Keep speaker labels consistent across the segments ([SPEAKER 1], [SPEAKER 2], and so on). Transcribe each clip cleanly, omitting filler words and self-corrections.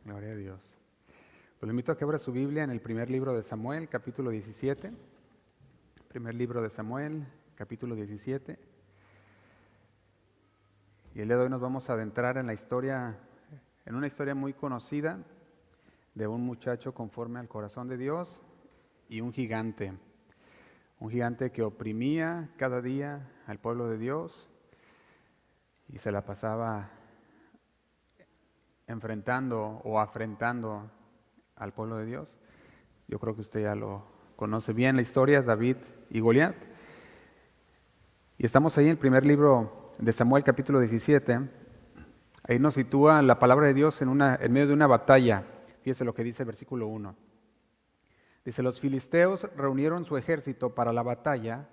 [SPEAKER 1] Gloria a Dios. Pues le invito a que abra su Biblia en el primer libro de Samuel, capítulo 17. Primer libro de Samuel, capítulo 17. Y el día de hoy nos vamos a adentrar en en una historia muy conocida de un muchacho conforme al corazón de Dios y un gigante. Un gigante que oprimía cada día al pueblo de Dios y se la pasaba enfrentando o afrentando al pueblo de Dios. Yo creo que usted ya lo conoce bien, la historia, David y Goliat. Y estamos ahí en el primer libro de Samuel, capítulo 17. Ahí nos sitúa la palabra de Dios en medio de una batalla. Fíjese lo que dice el versículo 1. Dice, los filisteos reunieron su ejército para la batalla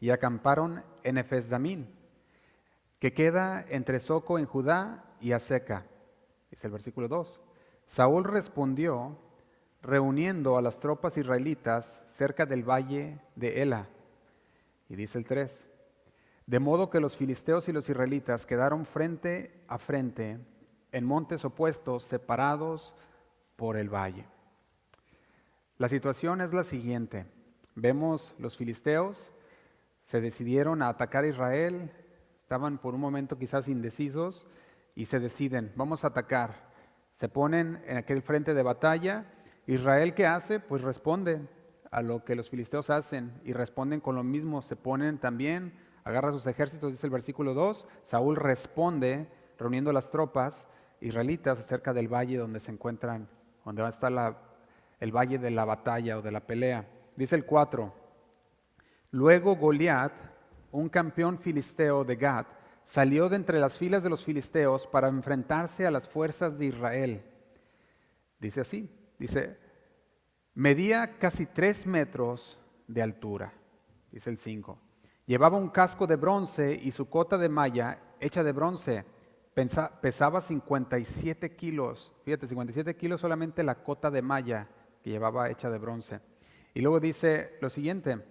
[SPEAKER 1] y acamparon en Efes-Damín, que queda entre Soco en Judá y Azeca. Dice el versículo 2. Saúl respondió reuniendo a las tropas israelitas cerca del valle de Ela. Y dice el 3. De modo que los filisteos y los israelitas quedaron frente a frente en montes opuestos, separados por el valle. La situación es la siguiente. Vemos los filisteos, se decidieron a atacar a Israel, estaban por un momento quizás indecisos y se deciden, vamos a atacar. Se ponen en aquel frente de batalla. Israel, ¿qué hace? Pues responde a lo que los filisteos hacen y responden con lo mismo, se ponen también, agarra sus ejércitos, dice el versículo 2, Saúl responde reuniendo las tropas israelitas cerca del valle donde se encuentran, donde va a estar el valle de la batalla o de la pelea. Dice el 4, luego Goliat, un campeón filisteo de Gat, salió de entre las filas de los filisteos para enfrentarse a las fuerzas de Israel. Dice así, dice, medía casi 3 metros de altura, dice el 5. Llevaba un casco de bronce y su cota de malla hecha de bronce pesaba 57 kilos. Fíjate, 57 kilos solamente la cota de malla que llevaba hecha de bronce. Y luego dice lo siguiente,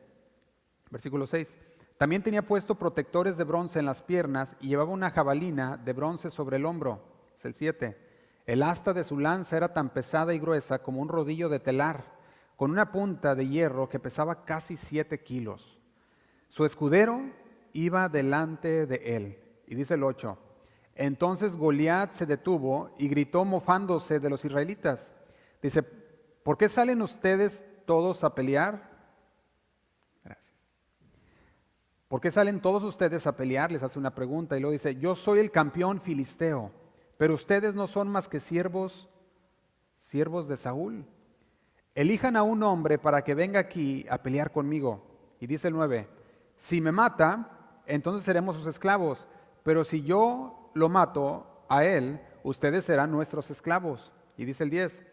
[SPEAKER 1] versículo 6. También tenía puesto protectores de bronce en las piernas y llevaba una jabalina de bronce sobre el hombro. Es el 7. El asta de su lanza era tan pesada y gruesa como un rodillo de telar, con una punta de hierro que pesaba casi 7 kilos. Su escudero iba delante de él. Y dice el 8. Entonces Goliat se detuvo y gritó mofándose de los israelitas. Dice, ¿por qué salen ustedes todos a pelear? Gracias. ¿Por qué salen todos ustedes a pelear? Les hace una pregunta y luego dice, yo soy el campeón filisteo, pero ustedes no son más que siervos de Saúl. Elijan a un hombre para que venga aquí a pelear conmigo. Y dice el 9, si me mata, entonces seremos sus esclavos, pero si yo lo mato a él, ustedes serán nuestros esclavos. Y dice el 10,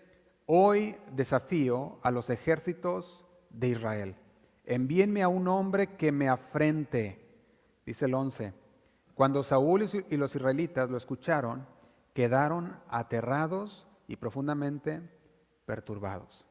[SPEAKER 1] hoy desafío a los ejércitos de Israel. Envíenme a un hombre que me afrente. Dice el 11. Cuando Saúl y los israelitas lo escucharon, quedaron aterrados y profundamente perturbados.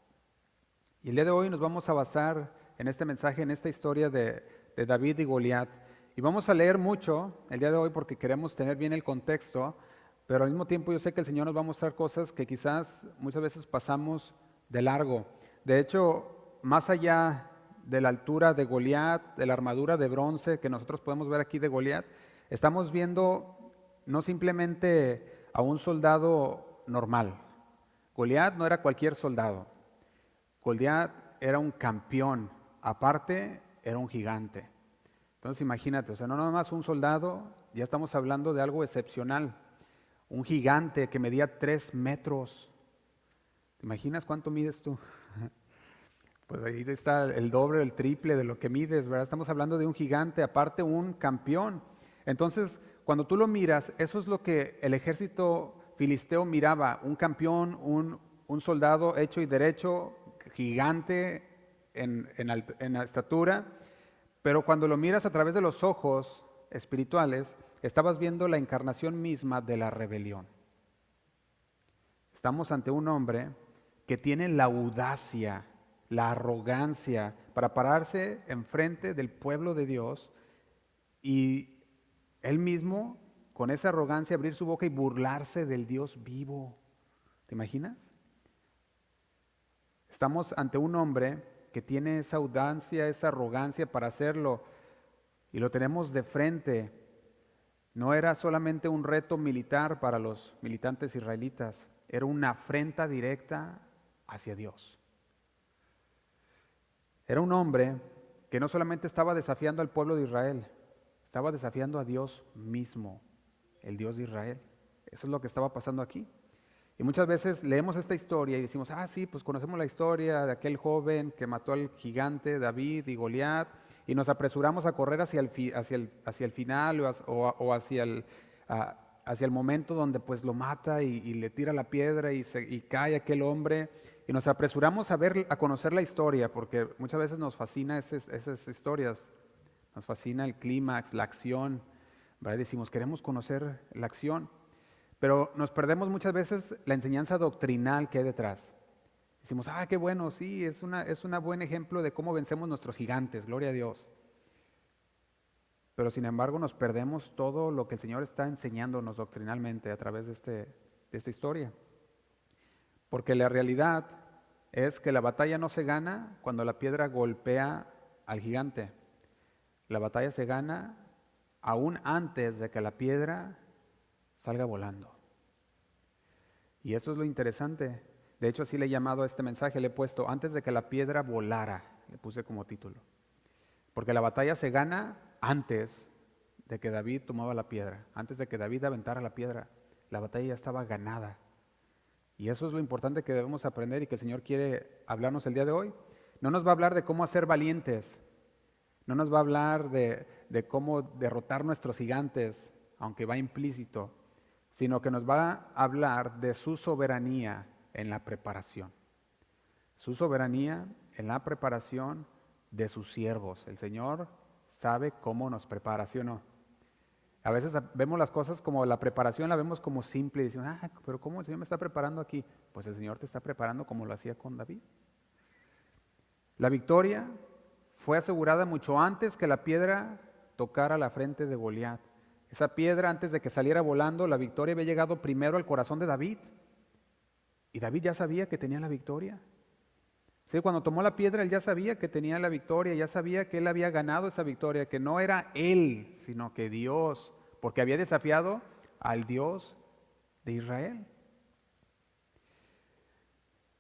[SPEAKER 1] Y el día de hoy nos vamos a basar en este mensaje, en esta historia de David y Goliat. Y vamos a leer mucho el día de hoy porque queremos tener bien el contexto, pero al mismo tiempo yo sé que el Señor nos va a mostrar cosas que quizás muchas veces pasamos de largo. De hecho, más allá de la altura de Goliat, de la armadura de bronce que nosotros podemos ver aquí de Goliat, estamos viendo no simplemente a un soldado normal. Goliat no era cualquier soldado. Goliat era un campeón, aparte era un gigante. Entonces imagínate, o sea, no nada más un soldado, ya estamos hablando de algo excepcional. Un gigante que medía 3 metros. ¿Te imaginas cuánto mides tú? Pues ahí está el doble, el triple de lo que mides, ¿verdad? Estamos hablando de un gigante, aparte un campeón. Entonces, cuando tú lo miras, eso es lo que el ejército filisteo miraba, un campeón, un soldado hecho y derecho, gigante en la estatura, pero cuando lo miras a través de los ojos espirituales, estabas viendo la encarnación misma de la rebelión. Estamos ante un hombre que tiene la audacia, la arrogancia para pararse enfrente del pueblo de Dios y él mismo con esa arrogancia abrir su boca y burlarse del Dios vivo. ¿Te imaginas? Estamos ante un hombre que tiene esa audacia, esa arrogancia para hacerlo y lo tenemos de frente. No era solamente un reto militar para los militantes israelitas, era una afrenta directa hacia Dios. Era un hombre que no solamente estaba desafiando al pueblo de Israel, estaba desafiando a Dios mismo, el Dios de Israel. Eso es lo que estaba pasando aquí. Y muchas veces leemos esta historia y decimos, sí, pues conocemos la historia de aquel joven que mató al gigante David y Goliat, y nos apresuramos a correr hacia el final o hacia el momento donde pues lo mata y le tira la piedra y cae aquel hombre, y nos apresuramos a conocer la historia, porque muchas veces nos fascina esas historias, nos fascina el clímax, la acción, ¿verdad? Decimos, queremos conocer la acción. Pero nos perdemos muchas veces la enseñanza doctrinal que hay detrás. Decimos, qué bueno, sí, es un buen ejemplo de cómo vencemos nuestros gigantes, gloria a Dios. Pero sin embargo nos perdemos todo lo que el Señor está enseñándonos doctrinalmente a través de esta historia. Porque la realidad es que la batalla no se gana cuando la piedra golpea al gigante. La batalla se gana aún antes de que la piedra salga volando. Y eso es lo interesante. De hecho, así le he llamado a este mensaje, le he puesto antes de que la piedra volara, le puse como título. Porque la batalla se gana antes de que David tomaba la piedra, antes de que David aventara la piedra. La batalla ya estaba ganada. Y eso es lo importante que debemos aprender y que el Señor quiere hablarnos el día de hoy. No nos va a hablar de cómo hacer valientes, no nos va a hablar de cómo derrotar nuestros gigantes, aunque va implícito, sino que nos va a hablar de su soberanía en la preparación. Su soberanía en la preparación de sus siervos. El Señor sabe cómo nos prepara, ¿sí o no? A veces vemos las cosas como la preparación, la vemos como simple y decimos, pero ¿cómo el Señor me está preparando aquí? Pues el Señor te está preparando como lo hacía con David. La victoria fue asegurada mucho antes que la piedra tocara la frente de Goliat. Esa piedra, antes de que saliera volando, la victoria había llegado primero al corazón de David. Y David ya sabía que tenía la victoria. Sí, cuando tomó la piedra, él ya sabía que tenía la victoria, ya sabía que él había ganado esa victoria, que no era él, sino que Dios, porque había desafiado al Dios de Israel.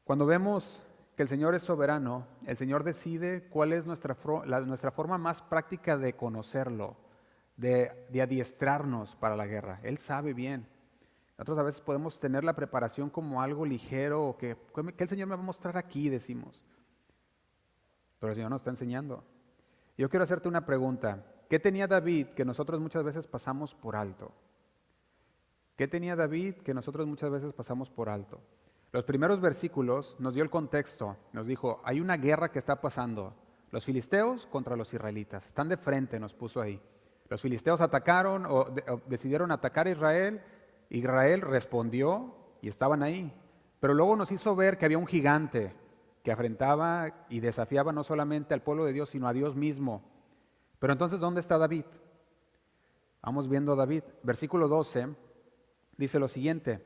[SPEAKER 1] Cuando vemos que el Señor es soberano, el Señor decide cuál es nuestra forma más práctica de conocerlo, de adiestrarnos para la guerra. Él sabe bien. Nosotros a veces podemos tener la preparación como algo ligero, o que el Señor me va a mostrar aquí, decimos. Pero el Señor nos está enseñando. Yo quiero hacerte una pregunta. ¿Qué tenía David que nosotros muchas veces pasamos por alto? ¿Qué tenía David que nosotros muchas veces pasamos por alto? Los primeros versículos nos dio el contexto. Nos dijo, hay una guerra que está pasando. Los filisteos contra los israelitas. Están de frente, nos puso ahí. Los filisteos atacaron o decidieron atacar a Israel. Israel respondió y estaban ahí. Pero luego nos hizo ver que había un gigante que afrentaba y desafiaba no solamente al pueblo de Dios, sino a Dios mismo. Pero entonces, ¿dónde está David? Vamos viendo a David. Versículo 12 dice lo siguiente.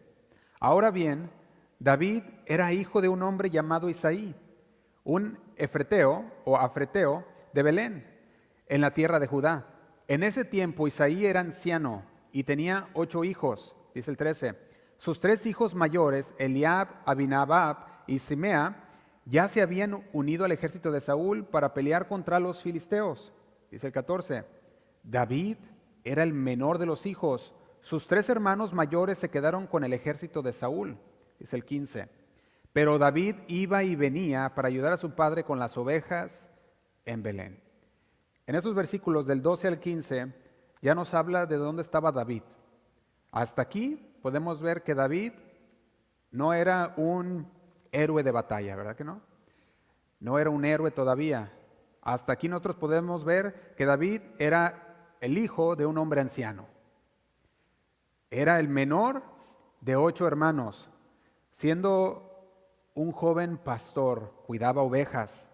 [SPEAKER 1] Ahora bien, David era hijo de un hombre llamado Isaí, un efreteo o afreteo de Belén, en la tierra de Judá. En ese tiempo Isaí era anciano y tenía 8 hijos. Dice el 13, sus 3 hijos mayores, Eliab, Abinadab y Simea, ya se habían unido al ejército de Saúl para pelear contra los filisteos. Dice el 14, David era el menor de los hijos, sus 3 hermanos mayores se quedaron con el ejército de Saúl. Dice el 15, pero David iba y venía para ayudar a su padre con las ovejas en Belén. En esos versículos del 12 al 15 ya nos habla de dónde estaba David. Hasta aquí podemos ver que David no era un héroe de batalla, ¿verdad que no? No era un héroe todavía. Hasta aquí nosotros podemos ver que David era el hijo de un hombre anciano. Era el menor de 8 hermanos. Siendo un joven pastor, cuidaba ovejas.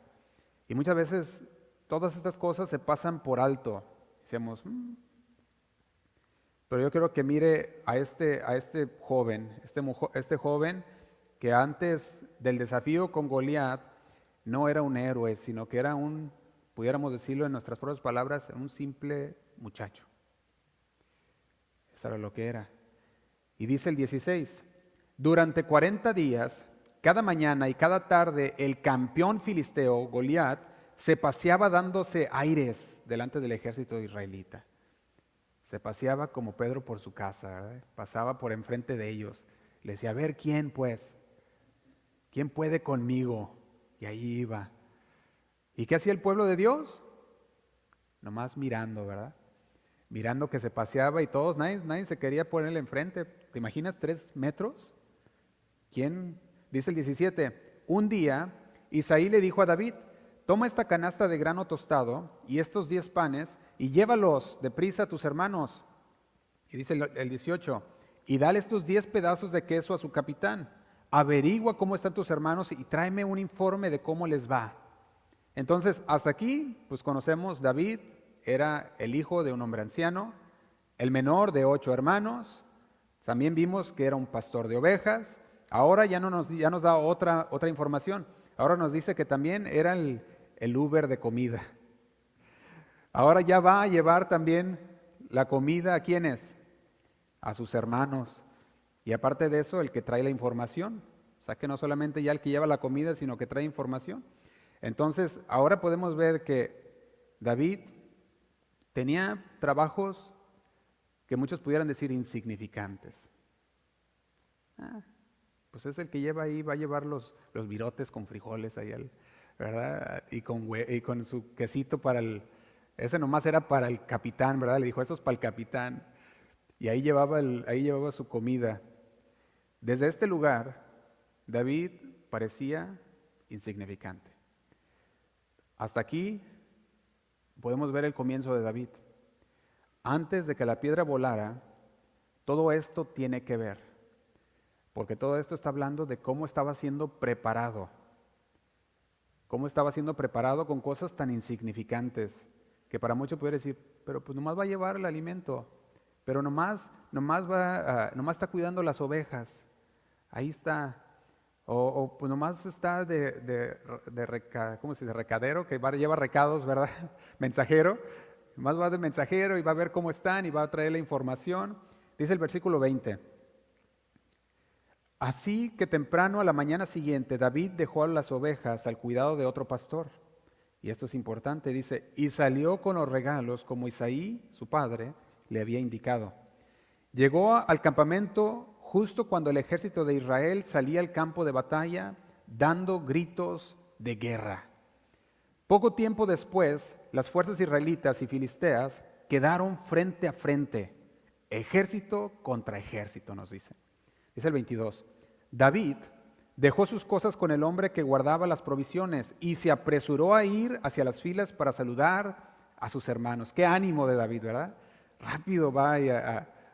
[SPEAKER 1] Y muchas veces todas estas cosas se pasan por alto. Decimos, pero yo quiero que mire a este joven. Este joven que antes del desafío con Goliat no era un héroe, sino que era pudiéramos decirlo en nuestras propias palabras, un simple muchacho. Eso era lo que era. Y dice el 16, durante 40 días, cada mañana y cada tarde, el campeón filisteo, Goliat, se paseaba dándose aires delante del ejército israelita. Se paseaba como Pedro por su casa, ¿verdad? Pasaba por enfrente de ellos. Le decía, a ver, ¿quién pues? ¿Quién puede conmigo? Y ahí iba. ¿Y qué hacía el pueblo de Dios? Nomás mirando, ¿verdad? Mirando que se paseaba y todos, nadie se quería ponerle enfrente. ¿Te imaginas 3 metros? ¿Quién? Dice el 17, un día Isaí le dijo a David, toma esta canasta de grano tostado y estos 10 panes y llévalos deprisa a tus hermanos. Y dice el 18, y dale estos 10 pedazos de queso a su capitán. Averigua cómo están tus hermanos y tráeme un informe de cómo les va. Entonces, hasta aquí, pues conocemos, David era el hijo de un hombre anciano, el menor de 8 hermanos. También vimos que era un pastor de ovejas. Ahora ya nos da otra información. Ahora nos dice que también era el Uber de comida. Ahora ya va a llevar también la comida, ¿a quiénes? A sus hermanos. Y aparte de eso, el que trae la información. O sea que no solamente ya el que lleva la comida, sino que trae información. Entonces, ahora podemos ver que David tenía trabajos que muchos pudieran decir insignificantes. Pues es el que lleva ahí, va a llevar los virotes con frijoles ahí, ¿verdad? Y con su quesito ese nomás era para el capitán, ¿verdad? Le dijo, eso es para el capitán. Y ahí llevaba su comida. Desde este lugar, David parecía insignificante. Hasta aquí podemos ver el comienzo de David. Antes de que la piedra volara, todo esto tiene que ver. Porque todo esto está hablando de cómo estaba siendo preparado. Cómo estaba siendo preparado con cosas tan insignificantes. Que para muchos pudiera decir, pero pues nomás va a llevar el alimento. Pero nomás está cuidando las ovejas. Ahí está. O pues nomás está ¿cómo se dice? Recadero, que lleva recados, ¿verdad? Mensajero. Nomás va de mensajero y va a ver cómo están y va a traer la información. Dice el versículo 20. Así que temprano a la mañana siguiente, David dejó a las ovejas al cuidado de otro pastor. Y esto es importante, dice, y salió con los regalos como Isaí, su padre, le había indicado. Llegó al campamento justo cuando el ejército de Israel salía al campo de batalla, dando gritos de guerra. Poco tiempo después, las fuerzas israelitas y filisteas quedaron frente a frente, ejército contra ejército, nos dice. Dice el 22. David dejó sus cosas con el hombre que guardaba las provisiones y se apresuró a ir hacia las filas para saludar a sus hermanos. Qué ánimo de David, ¿verdad? Rápido va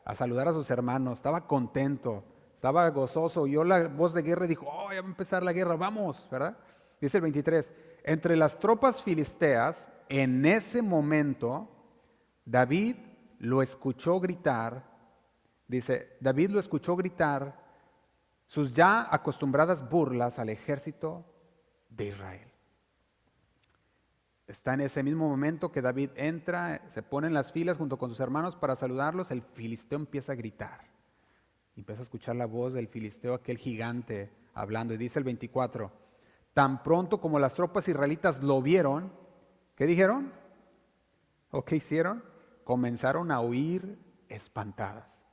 [SPEAKER 1] a saludar a sus hermanos. Estaba contento, estaba gozoso. Oyó la voz de guerra y dijo, oh, ya va a empezar la guerra, vamos, ¿verdad? Dice el 23. Entre las tropas filisteas, en ese momento, David lo escuchó gritar. Dice, David lo escuchó gritar sus ya acostumbradas burlas al ejército de Israel. Está en ese mismo momento que David entra, se pone en las filas junto con sus hermanos para saludarlos, el filisteo empieza a gritar. Empieza a escuchar la voz del filisteo, aquel gigante, hablando. Y dice el 24, tan pronto como las tropas israelitas lo vieron, ¿qué dijeron? ¿O qué hicieron? Comenzaron a huir espantadas.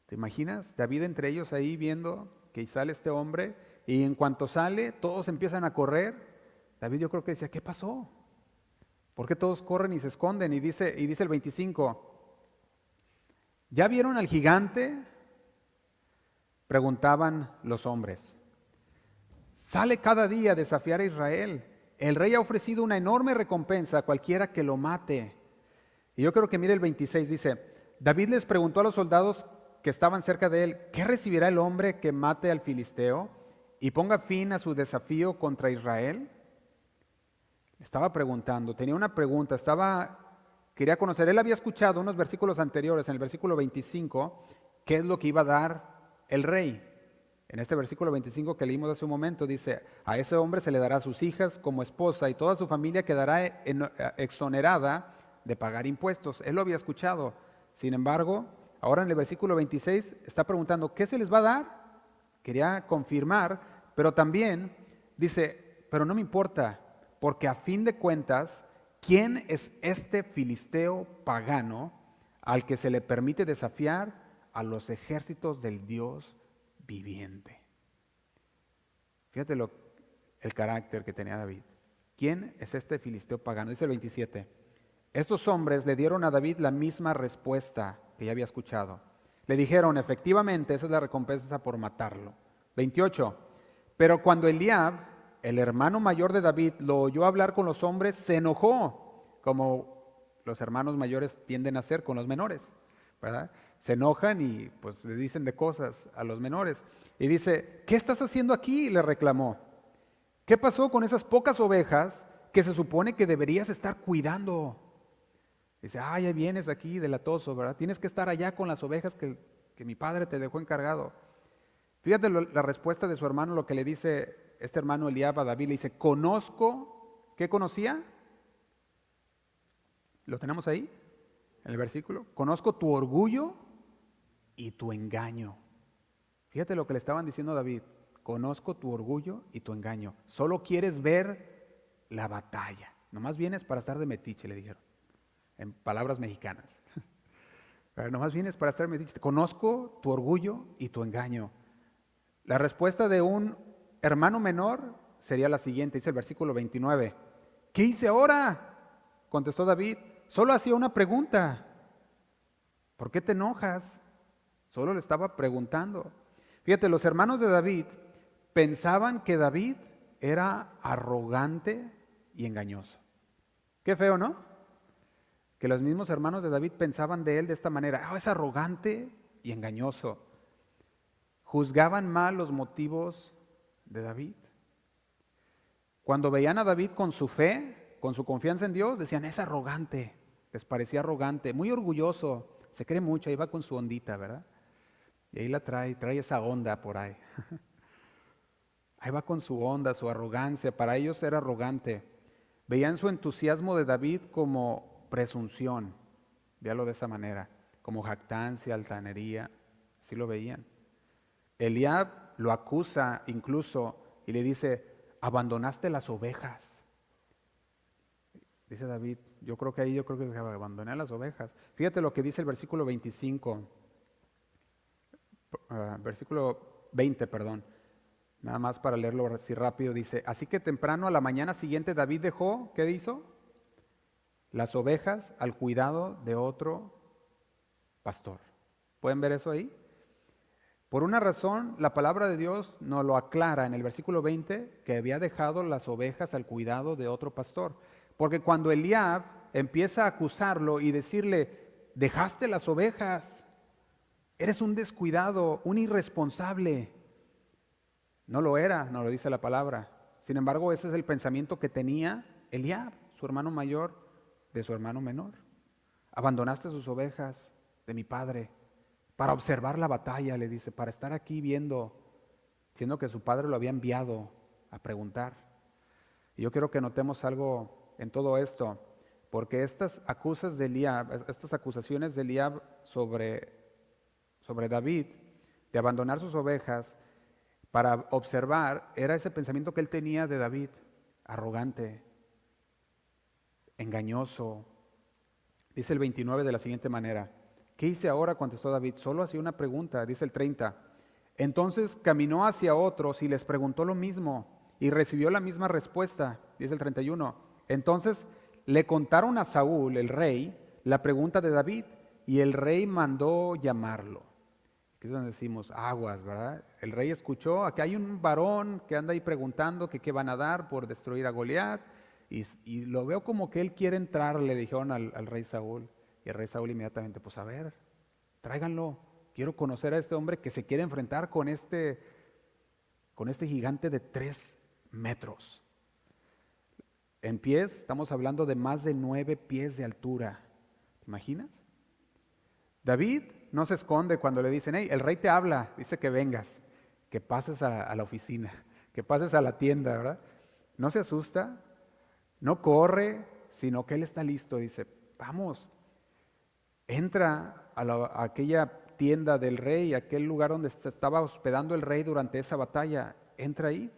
[SPEAKER 1] ¿Te imaginas? David entre ellos ahí viendo que sale este hombre y en cuanto sale todos empiezan a correr. David yo creo que decía, ¿qué pasó? ¿Por qué todos corren y se esconden? Y dice el 25, ¿ya vieron al gigante? Preguntaban los hombres. Sale cada día a desafiar a Israel. El rey ha ofrecido una enorme recompensa a cualquiera que lo mate. Y yo creo que mire el 26, dice, David les preguntó a los soldados que estaban cerca de él, ¿qué recibirá el hombre que mate al filisteo y ponga fin a su desafío contra Israel? Estaba preguntando, tenía una pregunta, quería conocer, él había escuchado unos versículos anteriores, en el versículo 25, qué es lo que iba a dar el rey. En este versículo 25 que leímos hace un momento dice, a ese hombre se le dará a sus hijas como esposa y toda su familia quedará exonerada de pagar impuestos. Él lo había escuchado. Sin embargo, ahora en el versículo 26 está preguntando, ¿qué se les va a dar? Quería confirmar, pero también dice, pero no me importa, porque a fin de cuentas, ¿quién es este filisteo pagano al que se le permite desafiar a los ejércitos del Dios viviente? Fíjate el carácter que tenía David. ¿Quién es este filisteo pagano? Dice el 27. Estos hombres le dieron a David la misma respuesta que ya había escuchado. Le dijeron, efectivamente, esa es la recompensa por matarlo. 28. Pero cuando Eliab, el hermano mayor de David, lo oyó hablar con los hombres, se enojó, como los hermanos mayores tienden a hacer con los menores, ¿verdad? Se enojan y pues le dicen de cosas a los menores. Y dice, ¿qué estás haciendo aquí? Le reclamó. ¿Qué pasó con esas pocas ovejas que se supone que deberías estar cuidando? Dice, ya vienes aquí delatoso, ¿verdad? Tienes que estar allá con las ovejas que mi padre te dejó encargado. Fíjate la respuesta de su hermano, lo que le dice este hermano Eliab a David. Le dice, conozco, ¿qué conocía? ¿Lo tenemos ahí? En el versículo. Conozco tu orgullo y tu engaño. Fíjate lo que le estaban diciendo a David. Conozco tu orgullo y tu engaño. Solo quieres ver la batalla. Nomás vienes para estar de metiche, le dijeron. En palabras mexicanas. Pero nomás vienes para estar de metiche. Conozco tu orgullo y tu engaño. La respuesta de un hermano menor sería la siguiente. Dice el versículo 29. ¿Qué hice ahora? Contestó David. Solo hacía una pregunta. ¿Por qué te enojas? Solo le estaba preguntando. Fíjate, los hermanos de David pensaban que David era arrogante y engañoso. Qué feo, ¿no? Que los mismos hermanos de David pensaban de él de esta manera. Es arrogante y engañoso. Juzgaban mal los motivos de David. Cuando veían a David con su fe, con su confianza en Dios, decían, es arrogante. Les parecía arrogante, muy orgulloso. Se cree mucho, ahí va con su ondita, ¿verdad? Y ahí la trae esa onda por ahí. Ahí va con su onda, su arrogancia. Para ellos era arrogante. Veían su entusiasmo de David como presunción. Véalo de esa manera. Como jactancia, altanería. Así lo veían. Eliab lo acusa incluso y le dice, abandonaste las ovejas. Dice David, yo creo que abandoné las ovejas. Fíjate lo que dice el versículo 25. Versículo 20, perdón. Nada más para leerlo así rápido, dice, así que temprano a la mañana siguiente David dejó, ¿qué hizo? Las ovejas al cuidado de otro pastor. ¿Pueden ver eso ahí? Por una razón, la palabra de Dios nos lo aclara en el versículo 20, que había dejado las ovejas al cuidado de otro pastor. Porque cuando Eliab empieza a acusarlo y decirle, dejaste las ovejas, eres un descuidado, un irresponsable. No lo era, no lo dice la palabra. Sin embargo, ese es el pensamiento que tenía Eliab, su hermano mayor, de su hermano menor. Abandonaste sus ovejas de mi padre para observar la batalla, le dice, para estar aquí viendo, siendo que su padre lo había enviado a preguntar. Y yo quiero que notemos algo en todo esto, porque estas acusaciones de Eliab sobre David, de abandonar sus ovejas, para observar, era ese pensamiento que él tenía de David, arrogante, engañoso. Dice el 29 de la siguiente manera, ¿qué hice ahora? Contestó David, solo hacía una pregunta, dice el 30. Entonces caminó hacia otros y les preguntó lo mismo y recibió la misma respuesta, dice el 31. Entonces le contaron a Saúl, el rey, la pregunta de David y el rey mandó llamarlo. Que es donde decimos aguas, ¿verdad? El rey escuchó, aquí hay un varón que anda ahí preguntando que qué van a dar por destruir a Goliat, y lo veo como que él quiere entrar, le dijeron al rey Saúl. Y el rey Saúl inmediatamente, pues a ver, tráiganlo, quiero conocer a este hombre que se quiere enfrentar con este gigante de 3 metros. En pies, estamos hablando de más de 9 pies de altura. ¿Te imaginas? David no se esconde cuando le dicen, hey, el rey te habla, dice que vengas. que pases a la oficina, que pases a la tienda, ¿verdad? No se asusta, no corre, sino que él está listo. Dice, vamos, entra a aquella tienda del rey, aquel lugar donde se estaba hospedando el rey durante esa batalla. Entra ahí.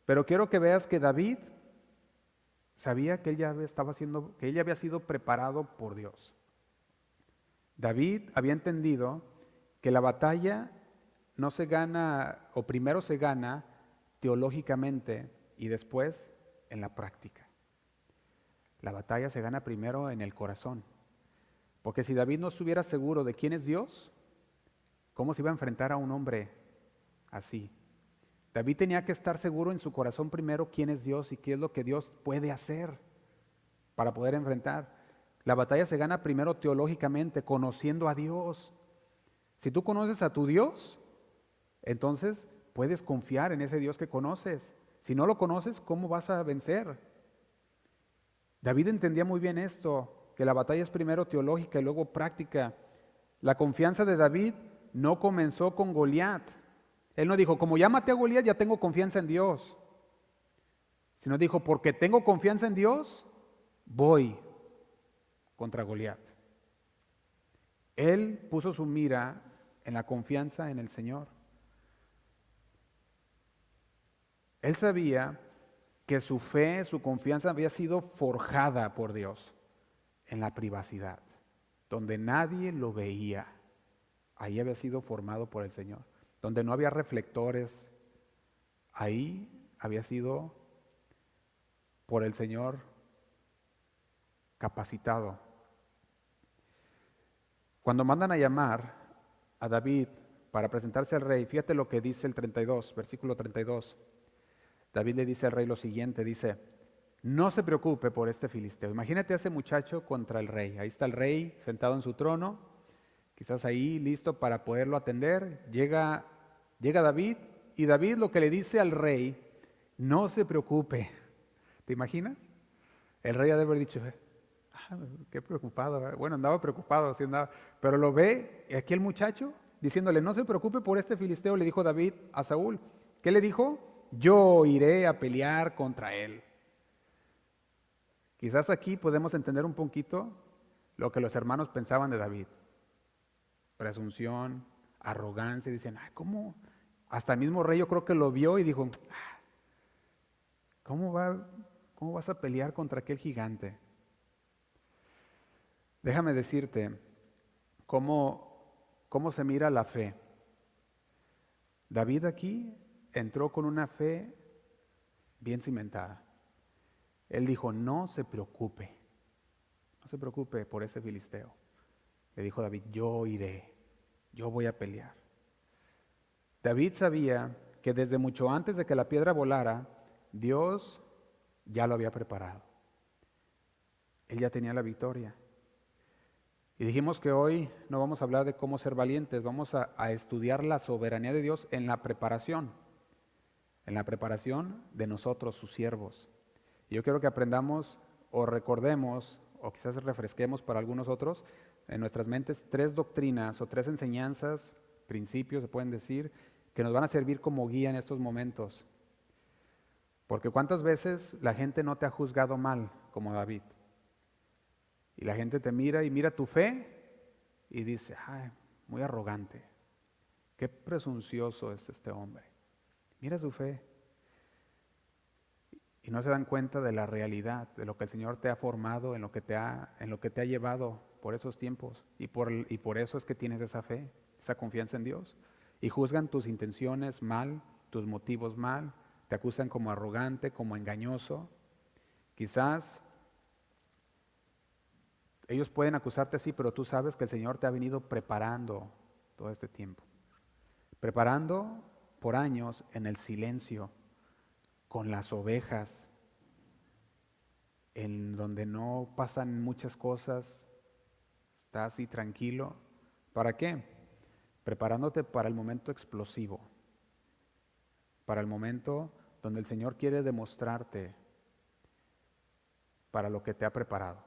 [SPEAKER 1] Pero quiero que veas que David sabía que él ya había sido preparado por Dios. David había entendido que la batalla no se gana, o primero se gana teológicamente y después en la práctica. La batalla se gana primero en el corazón. Porque si David no estuviera seguro de quién es Dios, ¿cómo se iba a enfrentar a un hombre así? David tenía que estar seguro en su corazón primero quién es Dios y qué es lo que Dios puede hacer para poder enfrentar. La batalla se gana primero teológicamente, conociendo a Dios. Si tú conoces a tu Dios, entonces puedes confiar en ese Dios que conoces. Si no lo conoces, ¿cómo vas a vencer? David entendía muy bien esto, que la batalla es primero teológica y luego práctica. La confianza de David no comenzó con Goliat. Él no dijo, como ya maté a Goliat, ya tengo confianza en Dios. Sino dijo, porque tengo confianza en Dios, voy contra Goliat. Él puso su mira en la confianza en el Señor. Él sabía que su fe, su confianza había sido forjada por Dios en la privacidad, donde nadie lo veía. Ahí había sido formado por el Señor. Donde no había reflectores, ahí había sido por el Señor capacitado. Cuando mandan a llamar a David para presentarse al rey, fíjate lo que dice el 32, versículo 32. David le dice al rey lo siguiente, dice, no se preocupe por este filisteo. Imagínate a ese muchacho contra el rey. Ahí está el rey sentado en su trono, quizás ahí listo para poderlo atender. Llega David y David lo que le dice al rey, no se preocupe. ¿Te imaginas? El rey ha de haber dicho, qué preocupado, ¿verdad? Bueno, andaba preocupado, sí andaba, pero lo ve aquí el muchacho diciéndole, no se preocupe por este filisteo, le dijo David a Saúl. ¿Qué le dijo? Yo iré a pelear contra él. Quizás aquí podemos entender un poquito lo que los hermanos pensaban de David. Presunción, arrogancia, dicen, ¿cómo? Hasta el mismo rey yo creo que lo vio y dijo, ¿cómo vas a pelear contra aquel gigante? Déjame decirte cómo se mira la fe. David aquí entró con una fe bien cimentada. Él dijo, no se preocupe por ese filisteo. Le dijo David, yo iré, yo voy a pelear. David sabía que desde mucho antes de que la piedra volara, Dios ya lo había preparado. Él ya tenía la victoria. Y dijimos que hoy no vamos a hablar de cómo ser valientes, vamos a estudiar la soberanía de Dios en la preparación de nosotros, sus siervos. Y yo quiero que aprendamos o recordemos, o quizás refresquemos para algunos otros, en nuestras mentes 3 doctrinas o 3 enseñanzas, principios se pueden decir, que nos van a servir como guía en estos momentos. Porque cuántas veces la gente no te ha juzgado mal como David. Y la gente te mira y mira tu fe y dice, muy arrogante, qué presuncioso es este hombre. Mira su fe. Y no se dan cuenta de la realidad, de lo que el Señor te ha formado, en lo que te ha llevado por esos tiempos. Y por eso es que tienes esa fe, esa confianza en Dios. Y juzgan tus intenciones mal, tus motivos mal, te acusan como arrogante, como engañoso. Quizás ellos pueden acusarte así, pero tú sabes que el Señor te ha venido preparando todo este tiempo. Preparando por años en el silencio, con las ovejas, en donde no pasan muchas cosas, estás así tranquilo. ¿Para qué? Preparándote para el momento explosivo, para el momento donde el Señor quiere demostrarte para lo que te ha preparado.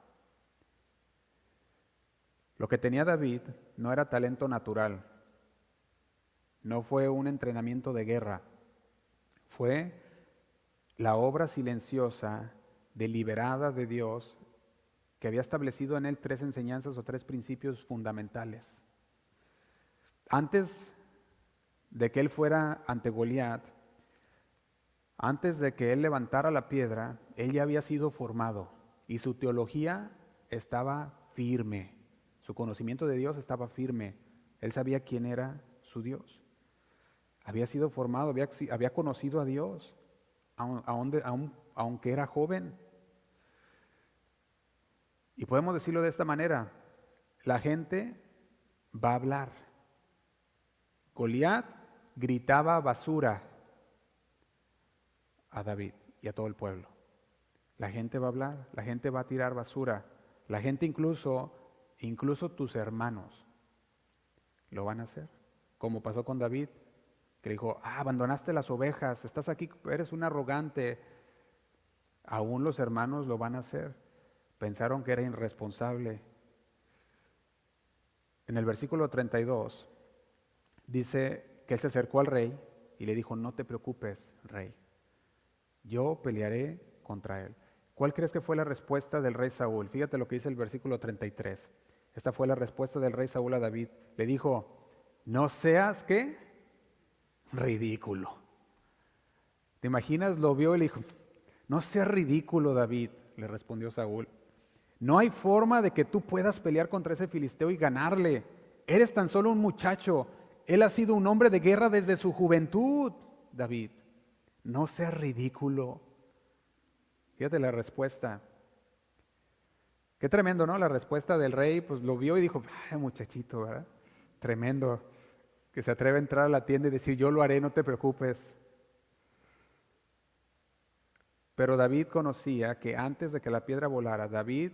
[SPEAKER 1] Lo que tenía David no era talento natural, no fue un entrenamiento de guerra, fue la obra silenciosa, deliberada de Dios, que había establecido en él 3 enseñanzas o 3 principios fundamentales. Antes de que él fuera ante Goliat, antes de que él levantara la piedra, él ya había sido formado y su teología estaba firme, su conocimiento de Dios estaba firme. Él sabía quién era su Dios. Había sido formado, había conocido a Dios, aunque era joven. Y podemos decirlo de esta manera: la gente va a hablar. Goliat gritaba basura a David y a todo el pueblo. La gente va a hablar, la gente va a tirar basura, la gente incluso tus hermanos lo van a hacer, como pasó con David, que le dijo: abandonaste las ovejas, estás aquí, eres un arrogante. Aún los hermanos lo van a hacer. Pensaron que era irresponsable. En el versículo 32 dice que él se acercó al rey y le dijo: no te preocupes, rey, yo pelearé contra él. ¿Cuál crees que fue la respuesta del rey Saúl? Fíjate lo que dice el versículo 33. Esta fue la respuesta del rey Saúl a David. Le dijo: no seas, ¿qué? Ridículo. ¿Te imaginas? Lo vio y le dijo: no seas ridículo, David, le respondió Saúl. No hay forma de que tú puedas pelear contra ese filisteo y ganarle. Eres tan solo un muchacho. Él ha sido un hombre de guerra desde su juventud, David. No seas ridículo. Fíjate la respuesta. Qué tremendo, ¿no? La respuesta del rey, pues lo vio y dijo: ay, muchachito, ¿verdad? Tremendo, que se atreve a entrar a la tienda y decir: yo lo haré, no te preocupes. Pero David conocía que antes de que la piedra volara, David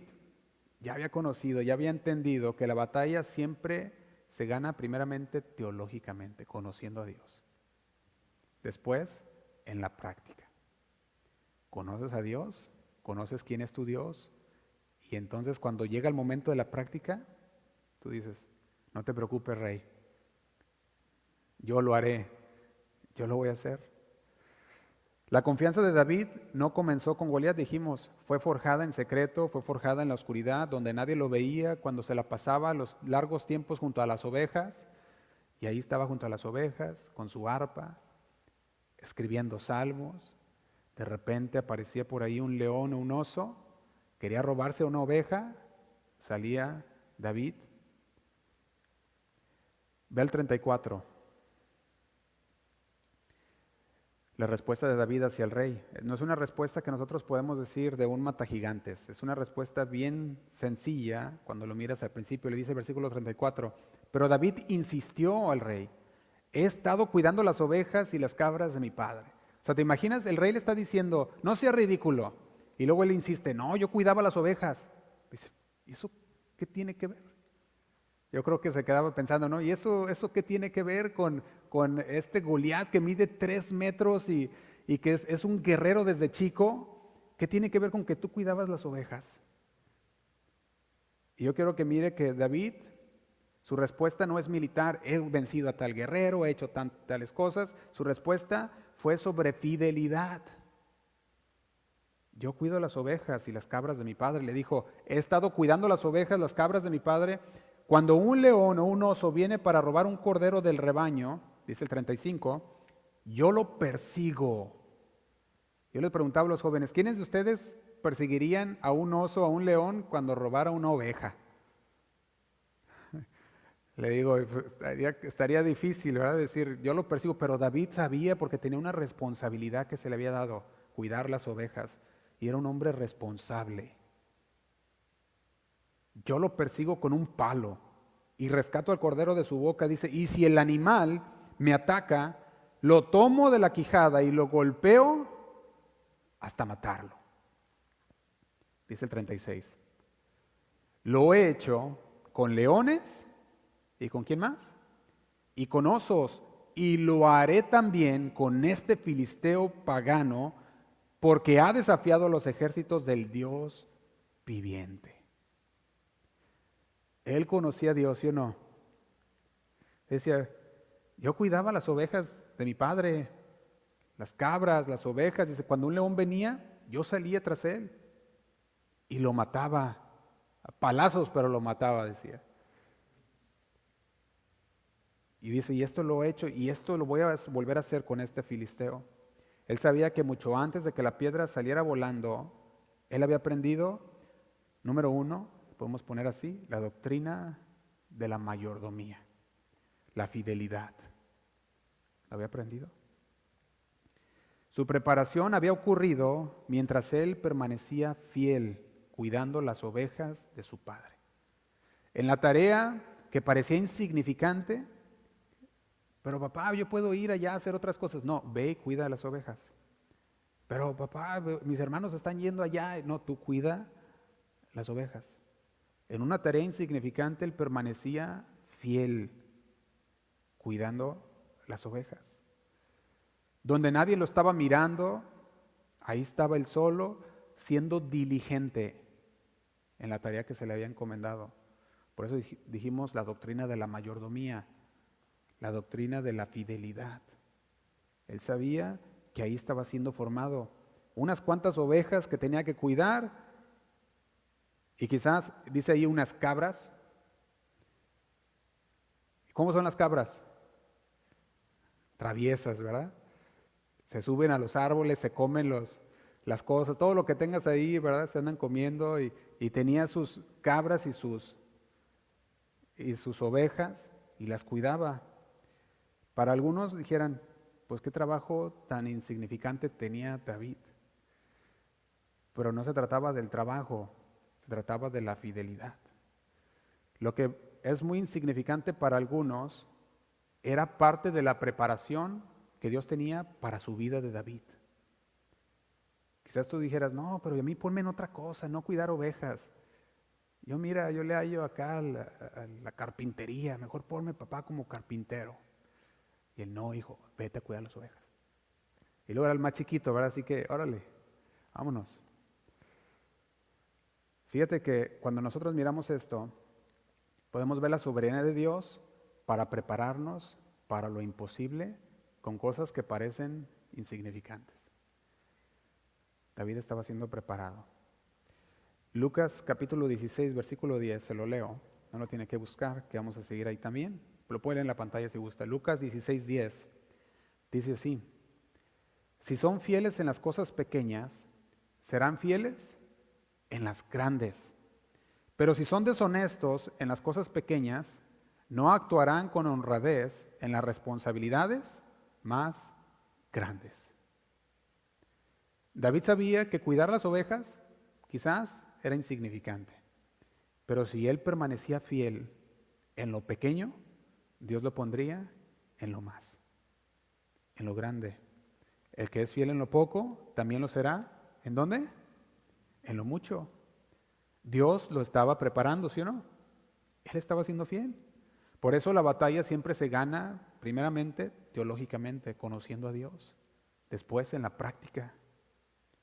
[SPEAKER 1] ya había conocido, ya había entendido que la batalla siempre se gana primeramente teológicamente, conociendo a Dios. Después, en la práctica. ¿Conoces a Dios? ¿Conoces quién es tu Dios? Y entonces cuando llega el momento de la práctica, tú dices: no te preocupes, rey, yo lo haré, yo lo voy a hacer. La confianza de David no comenzó con Goliat, dijimos, fue forjada en secreto, fue forjada en la oscuridad, donde nadie lo veía, cuando se la pasaba los largos tiempos junto a las ovejas, y ahí estaba junto a las ovejas, con su arpa, escribiendo salmos. De repente aparecía por ahí un león o un oso, quería robarse una oveja, salía David. Ve al 34. La respuesta de David hacia el rey. No es una respuesta que nosotros podemos decir de un matagigantes. Es una respuesta bien sencilla cuando lo miras al principio. Le dice el versículo 34. Pero David insistió al rey: he estado cuidando las ovejas y las cabras de mi padre. O sea, ¿te imaginas? El rey le está diciendo: no sea ridículo. Y luego él insiste: no, yo cuidaba las ovejas. Dice: ¿y eso qué tiene que ver? Yo creo que se quedaba pensando, ¿no? ¿Y eso qué tiene que ver con este Goliat que mide 3 metros y que es un guerrero desde chico? ¿Qué tiene que ver con que tú cuidabas las ovejas? Y yo quiero que mire que David, su respuesta no es militar: he vencido a tal guerrero, he hecho tales cosas. Su respuesta fue sobre fidelidad. Yo cuido las ovejas y las cabras de mi padre. Le dijo: he estado cuidando las ovejas, las cabras de mi padre. Cuando un león o un oso viene para robar un cordero del rebaño, dice el 35, yo lo persigo. Yo les preguntaba a los jóvenes: ¿quiénes de ustedes perseguirían a un oso o a un león cuando robara una oveja? Le digo, pues, estaría difícil, ¿verdad? Decir, yo lo persigo, pero David sabía, porque tenía una responsabilidad que se le había dado: cuidar las ovejas, y era un hombre responsable. Yo lo persigo con un palo y rescato al cordero de su boca, dice, y si el animal me ataca, lo tomo de la quijada y lo golpeo hasta matarlo. Dice el 36. Lo he hecho con leones y ¿con quién más? Y con osos, y lo haré también con este filisteo pagano, porque ha desafiado a los ejércitos del Dios viviente. Él conocía a Dios, ¿sí o no? Decía, Yo cuidaba las ovejas de mi padre, las cabras, las ovejas. Dice, cuando un león venía, yo salía tras él y lo mataba. A palazos, pero lo mataba, decía. Y dice, y esto lo he hecho y esto lo voy a volver a hacer con este filisteo. Él sabía que mucho antes de que la piedra saliera volando, él había aprendido, número uno, podemos poner así, la doctrina de la mayordomía, la fidelidad. ¿Lo había aprendido? Su preparación había ocurrido mientras él permanecía fiel, cuidando las ovejas de su padre. En la tarea que parecía insignificante, pero papá, yo puedo ir allá a hacer otras cosas. No, ve y cuida las ovejas. Pero papá, mis hermanos están yendo allá. No, tú cuida las ovejas. En una tarea insignificante él permanecía fiel, cuidando las ovejas. Donde nadie lo estaba mirando, ahí estaba él solo, siendo diligente en la tarea que se le había encomendado. Por eso dijimos la doctrina de la mayordomía, la doctrina de la fidelidad. Él sabía que ahí estaba siendo formado unas cuantas ovejas que tenía que cuidar y quizás, dice ahí, unas cabras. ¿Cómo son las cabras? Traviesas, ¿verdad? Se suben a los árboles, se comen las cosas, todo lo que tengas ahí, ¿verdad? Se andan comiendo y tenía sus cabras y sus ovejas y las cuidaba. Para algunos dijeran, pues qué trabajo tan insignificante tenía David. Pero no se trataba del trabajo, se trataba de la fidelidad. Lo que es muy insignificante para algunos era parte de la preparación que Dios tenía para su vida de David. Quizás tú dijeras, no, pero a mí ponme en otra cosa, no cuidar ovejas. Yo le hallo acá a la carpintería, mejor ponme papá como carpintero. Y él, no, hijo, vete a cuidar las ovejas. Y luego era el más chiquito, ¿verdad? Así que, órale, vámonos. Fíjate que cuando nosotros miramos esto, podemos ver la soberanía de Dios para prepararnos para lo imposible con cosas que parecen insignificantes. David estaba siendo preparado. Lucas capítulo 16, versículo 10, se lo leo, no lo tiene que buscar, que vamos a seguir ahí también. Lo puede leer en la pantalla si gusta. Lucas 16, 10 dice así: si son fieles en las cosas pequeñas, serán fieles en las grandes. Pero si son deshonestos en las cosas pequeñas, no actuarán con honradez en las responsabilidades más grandes. David sabía que cuidar las ovejas quizás era insignificante, pero si él permanecía fiel en lo pequeño, Dios lo pondría en lo más, en lo grande. El que es fiel en lo poco, también lo será. ¿En dónde? En lo mucho. Dios lo estaba preparando, ¿sí o no? Él estaba siendo fiel. Por eso la batalla siempre se gana, primeramente, teológicamente, conociendo a Dios. Después, en la práctica.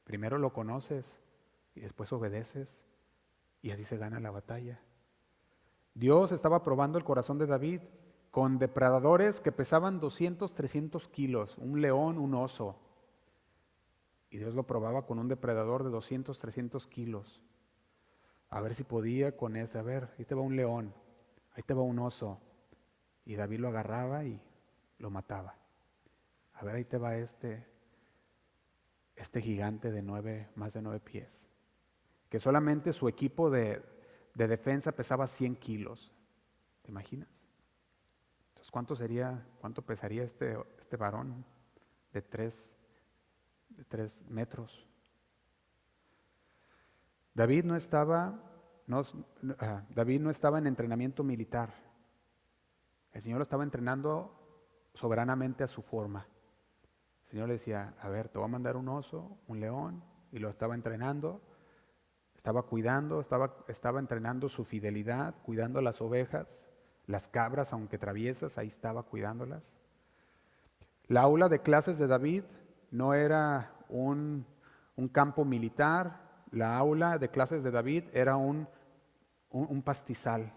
[SPEAKER 1] Primero lo conoces y después obedeces. Y así se gana la batalla. Dios estaba probando el corazón de David con depredadores que pesaban 200, 300 kilos, un león, un oso. Y Dios lo probaba con un depredador de 200, 300 kilos. A ver si podía con ese. A ver, ahí te va un león, ahí te va un oso. Y David lo agarraba y lo mataba. A ver, ahí te va este gigante de más de 9 pies. Que solamente su equipo de defensa pesaba 100 kilos. ¿Te imaginas? Entonces, cuánto pesaría este varón de 3 metros? David no estaba en entrenamiento militar. El Señor lo estaba entrenando soberanamente a su forma. El Señor le decía, a ver, te voy a mandar un oso, un león, y lo estaba entrenando, estaba cuidando, estaba entrenando su fidelidad, cuidando las ovejas, las cabras, aunque traviesas, ahí estaba cuidándolas. La aula de clases de David no era un campo militar. La aula de clases de David era un pastizal.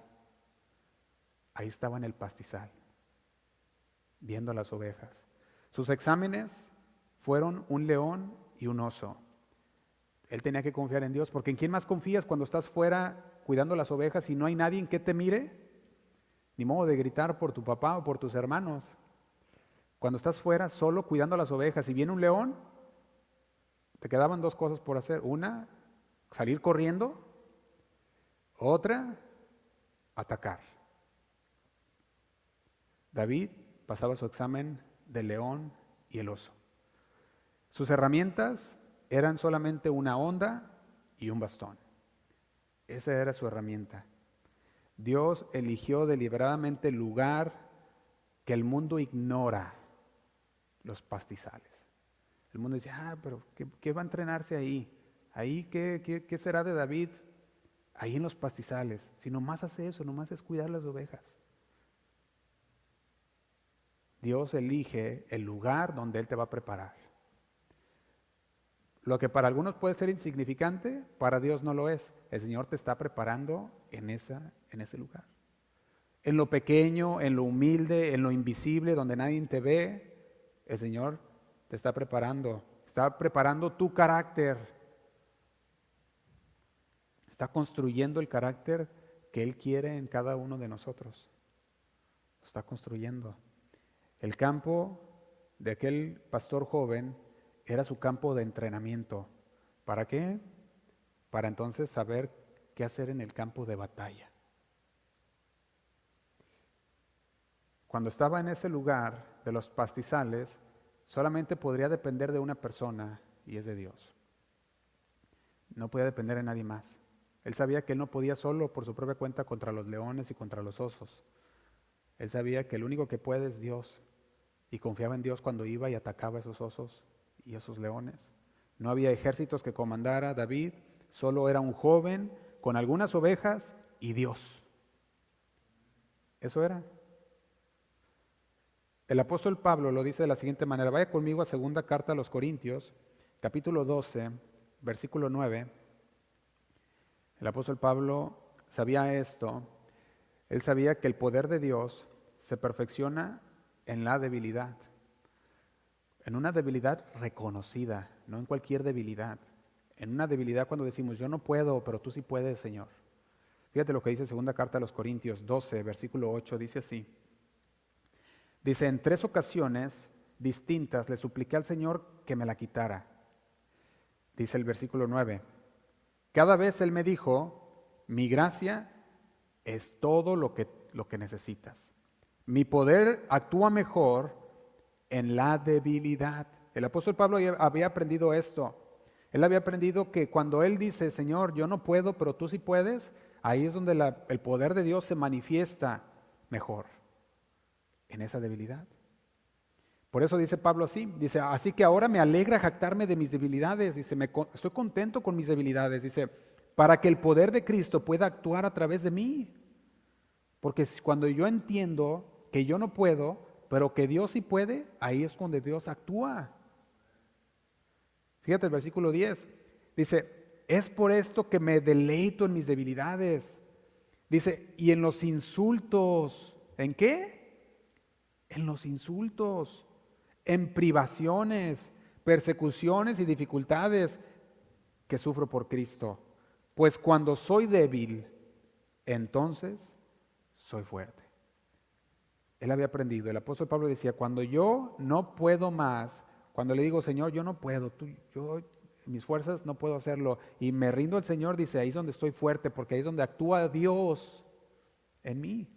[SPEAKER 1] Ahí estaba en el pastizal. viendo las ovejas. Sus exámenes fueron un león y un oso. Él tenía que confiar en Dios, porque ¿en quién más confías cuando estás fuera cuidando las ovejas y no hay nadie en que te mire? Ni modo de gritar por tu papá o por tus hermanos. Cuando estás fuera solo cuidando las ovejas y viene un león, te quedaban dos cosas por hacer. Una, salir corriendo. Otra, atacar. David pasaba su examen del león y el oso. Sus herramientas eran solamente una honda y un bastón. Esa era su herramienta. Dios eligió deliberadamente el lugar que el mundo ignora, los pastizales. El mundo dice, pero ¿qué va a entrenarse ahí? ¿Ahí qué será de David? Ahí en los pastizales. Si nomás hace eso, nomás es cuidar las ovejas. Dios elige el lugar donde Él te va a preparar. Lo que para algunos puede ser insignificante, para Dios no lo es. El Señor te está preparando en ese lugar. En lo pequeño, en lo humilde, en lo invisible, donde nadie te ve, el Señor te está preparando tu carácter. Está construyendo el carácter que Él quiere en cada uno de nosotros. Lo está construyendo. El campo de aquel pastor joven era su campo de entrenamiento. ¿Para qué? Para entonces saber qué hacer en el campo de batalla. Cuando estaba en ese lugar de los pastizales, solamente podría depender de una persona, y es de Dios. No podía depender de nadie más. Él sabía que él no podía solo por su propia cuenta contra los leones y contra los osos. Él sabía que el único que puede es Dios, y confiaba en Dios cuando iba y atacaba a esos osos y esos leones. No había ejércitos que comandara David, solo era un joven con algunas ovejas y Dios. Eso era. El apóstol Pablo lo dice de la siguiente manera. Vaya conmigo a segunda carta a los Corintios, capítulo 12, versículo 9. El apóstol Pablo sabía esto. Él sabía que el poder de Dios se perfecciona en la debilidad. En una debilidad reconocida, no en cualquier debilidad. En una debilidad cuando decimos, yo no puedo, pero tú sí puedes, Señor. Fíjate lo que dice segunda carta a los Corintios 12, versículo 8, dice así. Dice, en 3 ocasiones distintas le supliqué al Señor que me la quitara. Dice el versículo 9. Cada vez Él me dijo, mi gracia es todo lo que necesitas. Mi poder actúa mejor en la debilidad. El apóstol Pablo había aprendido esto. Él había aprendido que cuando él dice, Señor, yo no puedo, pero tú sí puedes, ahí es donde el poder de Dios se manifiesta mejor, en esa debilidad. Por eso dice Pablo así, dice, así que ahora me alegra jactarme de mis debilidades, dice, estoy contento con mis debilidades, dice, para que el poder de Cristo pueda actuar a través de mí. Porque cuando yo entiendo que yo no puedo, pero que Dios sí puede, ahí es donde Dios actúa. Fíjate el versículo 10. Dice, es por esto que me deleito en mis debilidades. Dice, y en los insultos. ¿En qué? En los insultos, en privaciones, persecuciones y dificultades que sufro por Cristo. Pues cuando soy débil, entonces soy fuerte. Él había aprendido. El apóstol Pablo decía, cuando yo no puedo más, cuando le digo, Señor, yo no puedo, mis fuerzas no puedo hacerlo, y me rindo al Señor, dice, ahí es donde estoy fuerte, porque ahí es donde actúa Dios en mí.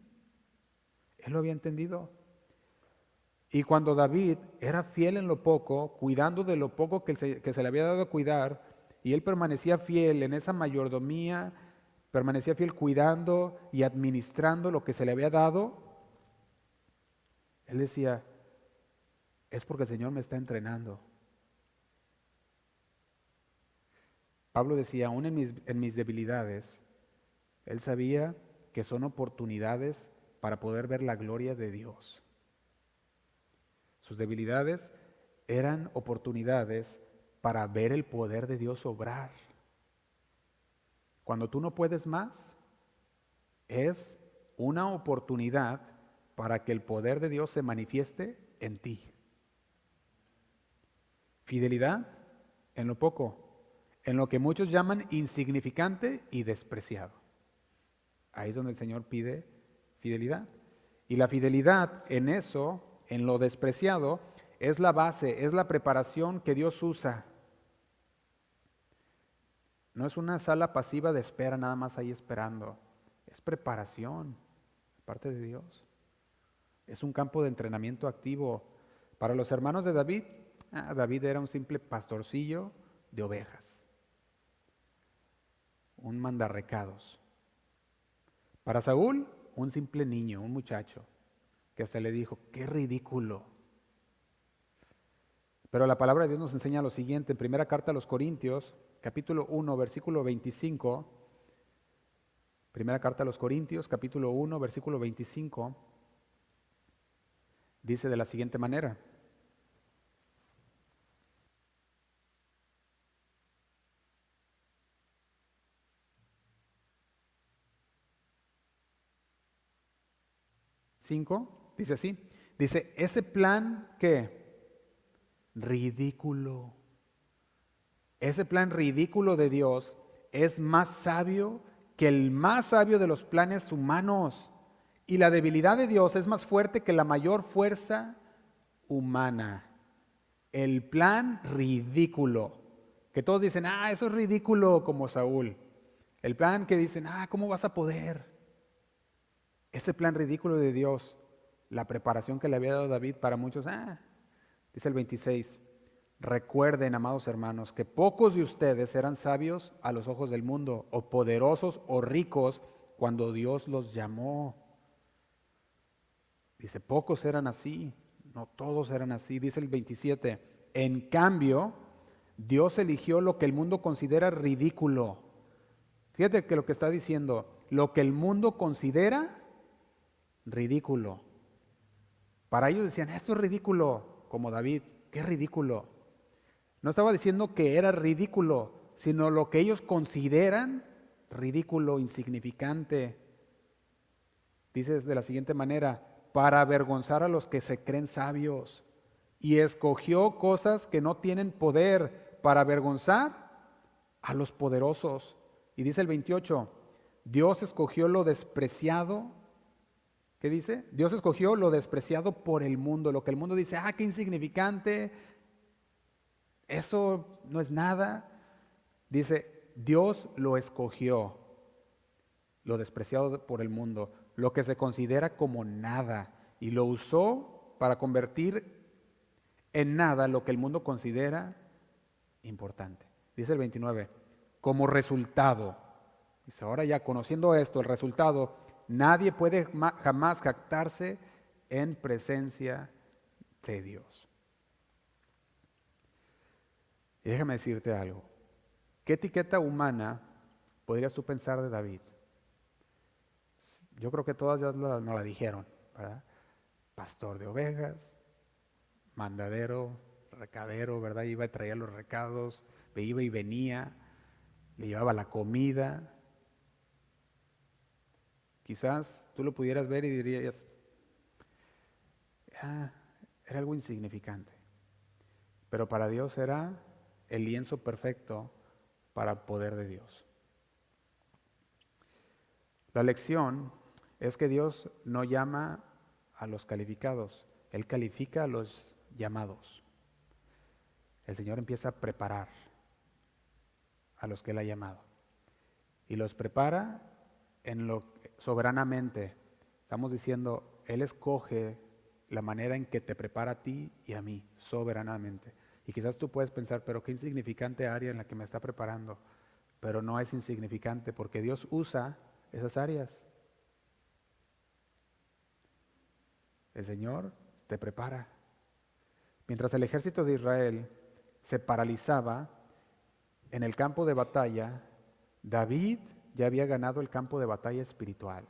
[SPEAKER 1] Él lo había entendido. Y cuando David era fiel en lo poco, cuidando de lo poco que se le había dado a cuidar, y él permanecía fiel en esa mayordomía, permanecía fiel cuidando y administrando lo que se le había dado, él decía, es porque el Señor me está entrenando. Pablo decía, aún en mis debilidades, él sabía que son oportunidades para poder ver la gloria de Dios. Sus debilidades eran oportunidades para ver el poder de Dios obrar. Cuando tú no puedes más, es una oportunidad para que el poder de Dios se manifieste en ti. Fidelidad en lo poco, en lo que muchos llaman insignificante y despreciado. Ahí es donde el Señor pide fidelidad. Y la fidelidad en eso, en lo despreciado, es la base, es la preparación que Dios usa. No es una sala pasiva de espera, nada más ahí esperando. Es preparación de parte de Dios. Es un campo de entrenamiento activo. Para los hermanos de David, David era un simple pastorcillo de ovejas, un mandarrecados. Para Saúl, un simple niño, un muchacho, que hasta le dijo, qué ridículo. Pero la palabra de Dios nos enseña lo siguiente, en primera carta a los Corintios, capítulo 1, versículo 25, primera carta a los Corintios, capítulo 1, versículo 25, dice de la siguiente manera. Dice así, dice, ese plan que ridículo, ese plan ridículo de Dios es más sabio que el más sabio de los planes humanos, y la debilidad de Dios es más fuerte que la mayor fuerza humana. El plan ridículo, que todos dicen, eso es ridículo como Saúl. El plan que dicen, ¿cómo vas a poder? Ese plan ridículo de Dios, la preparación que le había dado David para muchos, dice el 26, recuerden, amados hermanos, que pocos de ustedes eran sabios a los ojos del mundo, o poderosos o ricos cuando Dios los llamó. Dice, pocos eran así, no todos eran así. Dice el 27, en cambio, Dios eligió lo que el mundo considera ridículo. Fíjate que lo que está diciendo, lo que el mundo considera ridículo. Para ellos decían, esto es ridículo, como David, qué ridículo. No estaba diciendo que era ridículo, sino lo que ellos consideran ridículo, insignificante. Dice de la siguiente manera, para avergonzar a los que se creen sabios. Y escogió cosas que no tienen poder para avergonzar a los poderosos. Y dice el 28, Dios escogió lo despreciado. ¿Qué dice? Dios escogió lo despreciado por el mundo, lo que el mundo dice, qué insignificante, eso no es nada. Dice, Dios lo escogió, lo despreciado por el mundo, lo que se considera como nada, y lo usó para convertir en nada lo que el mundo considera importante. Dice el 29, como resultado, dice, ahora ya conociendo esto, el resultado, nadie puede jamás jactarse en presencia de Dios. Y déjame decirte algo. ¿Qué etiqueta humana podrías tú pensar de David? Yo creo que todas ya nos la dijeron, ¿verdad? Pastor de ovejas, mandadero, recadero, ¿verdad? Iba y traía los recados, iba y venía, le llevaba la comida. Quizás tú lo pudieras ver y dirías, era algo insignificante. Pero para Dios era el lienzo perfecto para el poder de Dios. La lección es que Dios no llama a los calificados, Él califica a los llamados. El Señor empieza a preparar a los que Él ha llamado y los prepara soberanamente. Estamos diciendo, Él escoge la manera en que te prepara a ti y a mí, soberanamente. Y quizás tú puedes pensar, pero qué insignificante área en la que me está preparando. Pero no es insignificante porque Dios usa esas áreas. El Señor te prepara. Mientras el ejército de Israel se paralizaba en el campo de batalla, David ya había ganado el campo de batalla espiritual.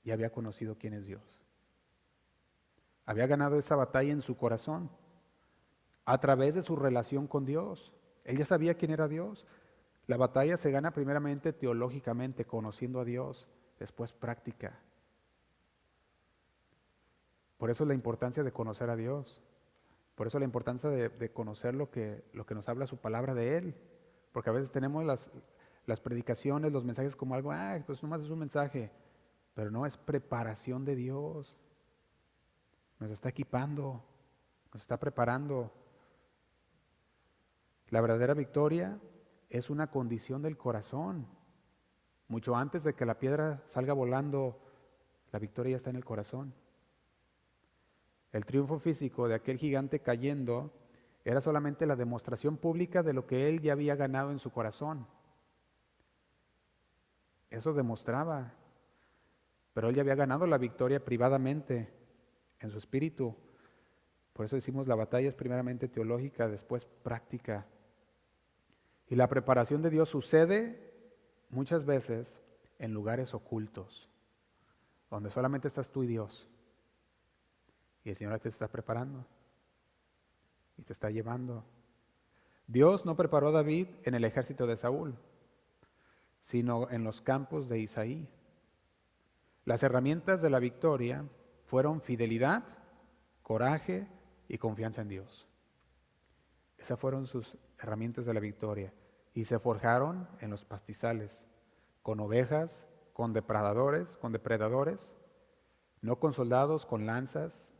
[SPEAKER 1] Y había conocido quién es Dios. Había ganado esa batalla en su corazón, a través de su relación con Dios. Él ya sabía quién era Dios. La batalla se gana primeramente teológicamente, conociendo a Dios, después práctica. Por eso la importancia de conocer a Dios. Por eso la importancia de conocer lo que nos habla su palabra de Él. Porque a veces tenemos las predicaciones, los mensajes como algo, pues nomás es un mensaje. Pero no, es preparación de Dios. Nos está equipando, nos está preparando. La verdadera victoria es una condición del corazón. Mucho antes de que la piedra salga volando, la victoria ya está en el corazón. El triunfo físico de aquel gigante cayendo era solamente la demostración pública de lo que él ya había ganado en su corazón. Eso demostraba. Pero él ya había ganado la victoria privadamente en su espíritu. Por eso decimos la batalla es primeramente teológica, después práctica. Y la preparación de Dios sucede muchas veces en lugares ocultos, donde solamente estás tú y Dios. Y el Señor te está preparando y te está llevando. Dios no preparó a David en el ejército de Saúl, sino en los campos de Isaí. Las herramientas de la victoria fueron fidelidad, coraje y confianza en Dios. Esas fueron sus herramientas de la victoria. Y se forjaron en los pastizales, con ovejas, con depredadores, no con soldados, con lanzas.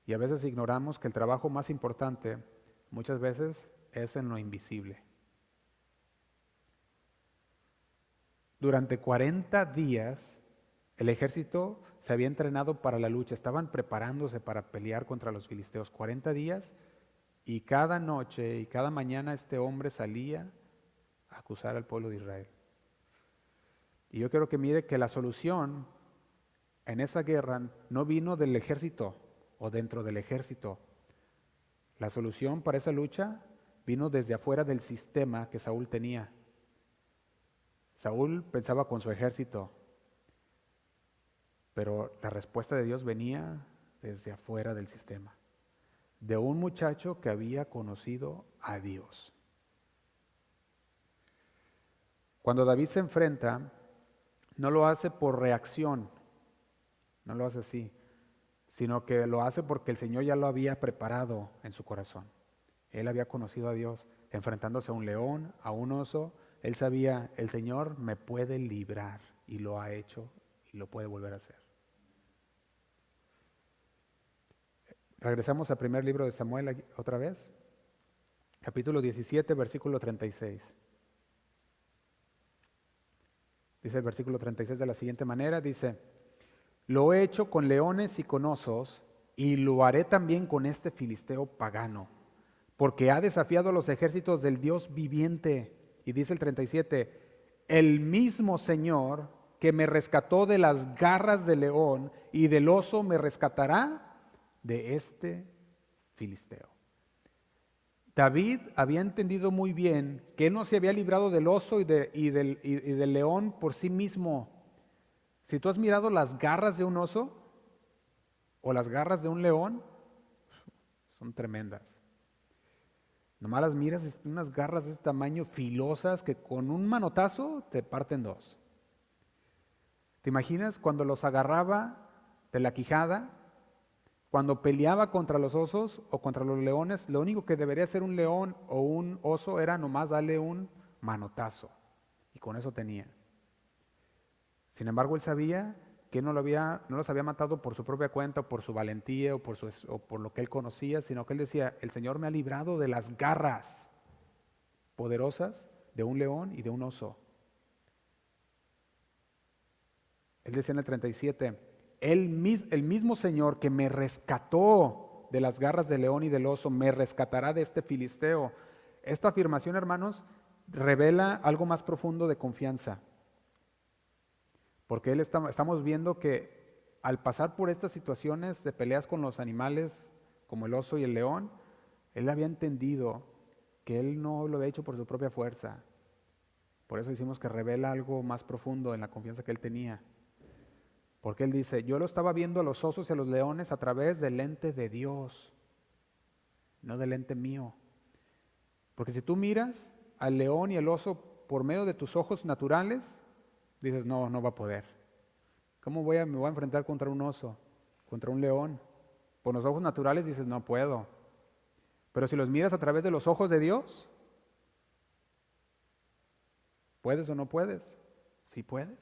[SPEAKER 1] Y a veces ignoramos que el trabajo más importante muchas veces es en lo invisible. Durante 40 días el ejército se había entrenado para la lucha, estaban preparándose para pelear contra los filisteos. 40 días y cada noche y cada mañana este hombre salía a acusar al pueblo de Israel. Y yo quiero que mire que la solución en esa guerra no vino del ejército o dentro del ejército. La solución para esa lucha vino desde afuera del sistema que Saúl tenía. Saúl pensaba con su ejército, pero la respuesta de Dios venía desde afuera del sistema, de un muchacho que había conocido a Dios. Cuando David se enfrenta, no lo hace por reacción, no lo hace así, sino que lo hace porque el Señor ya lo había preparado en su corazón. Él había conocido a Dios enfrentándose a un león, a un oso. Él sabía, el Señor me puede librar, y lo ha hecho y lo puede volver a hacer. Regresamos al primer libro de Samuel otra vez, capítulo 17, versículo 36. Dice el versículo 36 de la siguiente manera, dice: lo he hecho con leones y con osos, y lo haré también con este filisteo pagano, porque ha desafiado a los ejércitos del Dios viviente. Y dice el 37, el mismo Señor que me rescató de las garras del león y del oso me rescatará de este filisteo. David había entendido muy bien que él no se había librado del oso y del león por sí mismo. Si tú has mirado las garras de un oso o las garras de un león, son tremendas. Nomás las miras, unas garras de este tamaño, filosas, que con un manotazo te parten dos. ¿Te imaginas cuando los agarraba de la quijada? Cuando peleaba contra los osos o contra los leones, lo único que debería hacer un león o un oso era nomás darle un manotazo. Y con eso tenía. Sin embargo, él sabía que no los había matado por su propia cuenta, o por su valentía, o por lo que él conocía, sino que él decía, el Señor me ha librado de las garras poderosas de un león y de un oso. Él decía en el 37, el mismo Señor que me rescató de las garras del león y del oso, me rescatará de este filisteo. Esta afirmación, hermanos, revela algo más profundo de confianza. Porque estamos viendo que al pasar por estas situaciones de peleas con los animales, como el oso y el león, él había entendido que él no lo había hecho por su propia fuerza. Por eso decimos que revela algo más profundo en la confianza que él tenía. Porque él dice, yo lo estaba viendo a los osos y a los leones a través del lente de Dios, no del lente mío. Porque si tú miras al león y al oso por medio de tus ojos naturales, dices, no va a poder. ¿Cómo me voy a enfrentar contra un oso? contra un león. Por los ojos naturales dices, no puedo. Pero si los miras a través de los ojos de Dios, ¿puedes o no puedes? Sí puedes.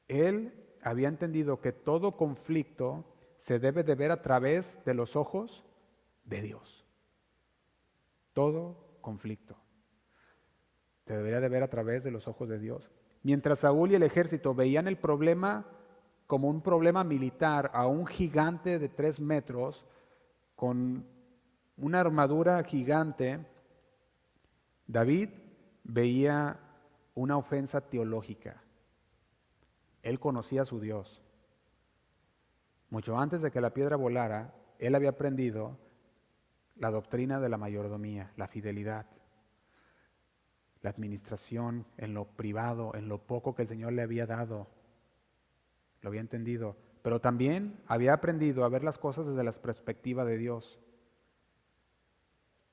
[SPEAKER 1] Él había entendido que todo conflicto se debe de ver a través de los ojos de Dios. Todo conflicto se debería de ver a través de los ojos de Dios. Mientras Saúl y el ejército veían el problema como un problema militar a un gigante de 3 metros con una armadura gigante, David veía una ofensa teológica. Él conocía a su Dios. Mucho antes de que la piedra volara, él había aprendido la doctrina de la mayordomía, la fidelidad, la administración en lo privado, en lo poco que el Señor le había dado. Lo había entendido, pero también había aprendido a ver las cosas desde la perspectiva de Dios.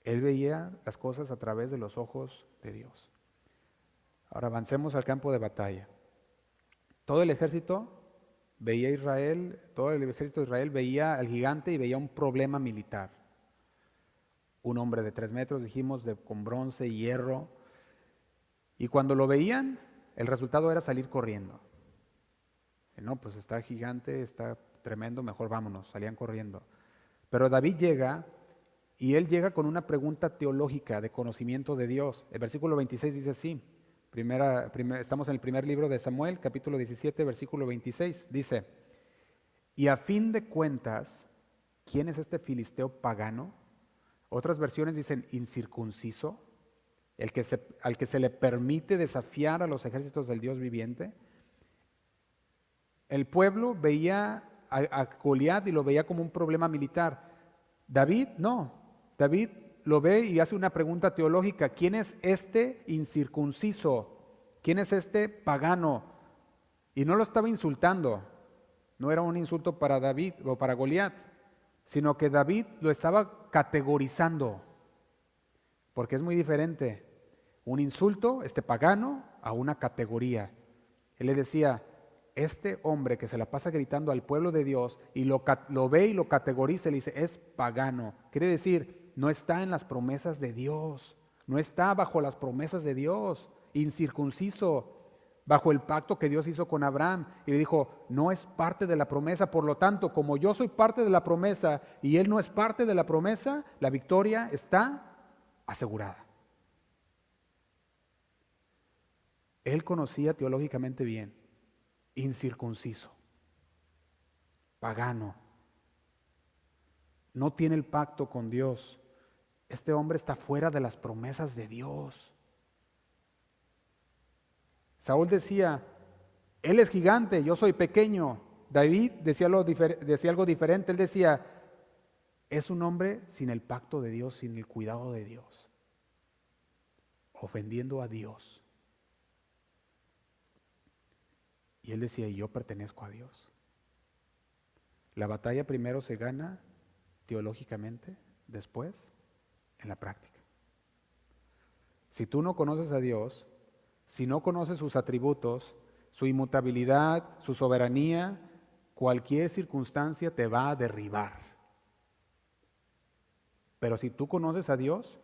[SPEAKER 1] Él veía las cosas a través de los ojos de Dios. Ahora avancemos al campo de batalla. Todo el ejército veía a Israel, todo el ejército de Israel veía al gigante y veía un problema militar. Un hombre de 3 metros, dijimos, con bronce y hierro. Y cuando lo veían, el resultado era salir corriendo. No, pues está gigante, está tremendo, mejor vámonos, salían corriendo. Pero David llega y él llega con una pregunta teológica de conocimiento de Dios. El versículo 26 dice así, estamos en el primer libro de Samuel, capítulo 17, versículo 26, dice, y a fin de cuentas, ¿quién es este filisteo pagano? Otras versiones dicen incircunciso, al que se le permite desafiar a los ejércitos del Dios viviente. El pueblo veía a Goliat y lo veía como un problema militar. David no. David lo ve y hace una pregunta teológica. ¿Quién es este incircunciso? ¿Quién es este pagano? Y no lo estaba insultando. No era un insulto para David o para Goliat, sino que David lo estaba categorizando. Porque es muy diferente un insulto, este pagano, a una categoría. Él le decía, este hombre que se la pasa gritando al pueblo de Dios y lo ve y lo categoriza, le dice, es pagano. Quiere decir, no está en las promesas de Dios, no está bajo las promesas de Dios, incircunciso, bajo el pacto que Dios hizo con Abraham. Y le dijo, no es parte de la promesa, por lo tanto, como yo soy parte de la promesa y él no es parte de la promesa, la victoria está asegurada. Él conocía teológicamente bien. Incircunciso, pagano, no tiene el pacto con Dios. Este hombre está fuera de las promesas de Dios. Saúl decía, él es gigante, yo soy pequeño. David decía algo diferente, él decía, es un hombre sin el pacto de Dios, sin el cuidado de Dios, ofendiendo a Dios. Y él decía, yo pertenezco a Dios. La batalla primero se gana teológicamente, después en la práctica. Si tú no conoces a Dios, si no conoces sus atributos, su inmutabilidad, su soberanía, cualquier circunstancia te va a derribar. Pero si tú conoces a Dios,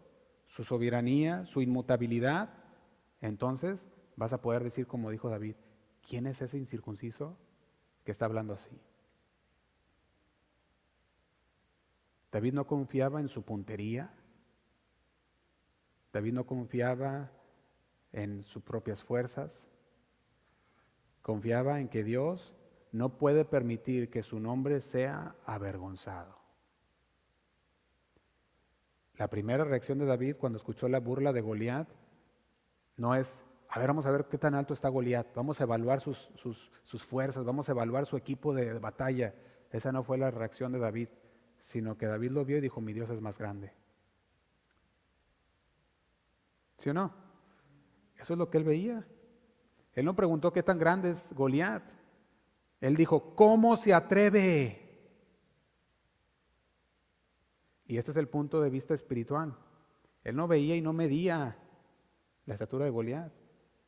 [SPEAKER 1] su soberanía, su inmutabilidad, entonces vas a poder decir como dijo David, ¿quién es ese incircunciso que está hablando así? David no confiaba en su puntería. David no confiaba en sus propias fuerzas. Confiaba en que Dios no puede permitir que su nombre sea avergonzado. La primera reacción de David cuando escuchó la burla de Goliat no es, vamos a ver qué tan alto está Goliat, vamos a evaluar sus fuerzas, vamos a evaluar su equipo de batalla. Esa no fue la reacción de David, sino que David lo vio y dijo, mi Dios es más grande. ¿Sí o no? Eso es lo que él veía. Él no preguntó qué tan grande es Goliat. Él dijo, ¿cómo se atreve? Y este es el punto de vista espiritual. Él no veía y no medía la estatura de Goliat.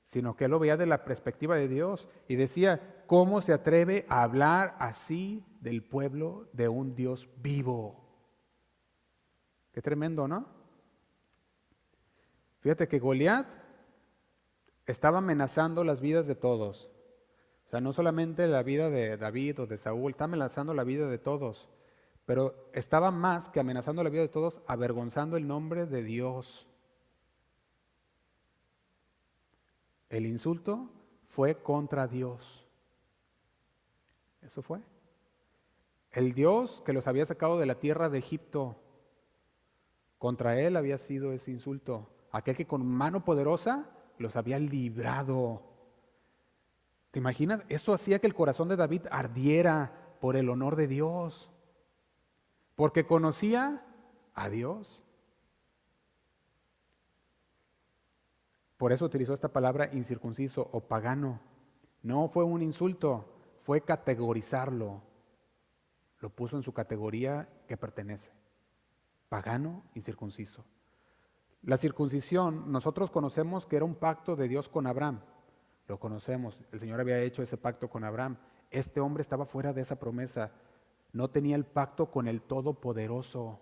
[SPEAKER 1] sino que él lo veía de la perspectiva de Dios y decía, ¿cómo se atreve a hablar así del pueblo de un Dios vivo? Qué tremendo, ¿no? Fíjate que Goliat estaba amenazando las vidas de todos. O sea, no solamente la vida de David o de Saúl, está amenazando la vida de todos. Pero estaba más que amenazando la vida de todos, avergonzando el nombre de Dios. El insulto fue contra Dios. Eso fue. El Dios que los había sacado de la tierra de Egipto, contra él había sido ese insulto. Aquel que con mano poderosa los había librado. ¿Te imaginas? Eso hacía que el corazón de David ardiera por el honor de Dios, porque conocía a Dios. Por eso utilizó esta palabra incircunciso o pagano. No fue un insulto, fue categorizarlo. Lo puso en su categoría que pertenece. Pagano, incircunciso. La circuncisión, nosotros conocemos que era un pacto de Dios con Abraham. Lo conocemos, el Señor había hecho ese pacto con Abraham. Este hombre estaba fuera de esa promesa. No tenía el pacto con el Todopoderoso.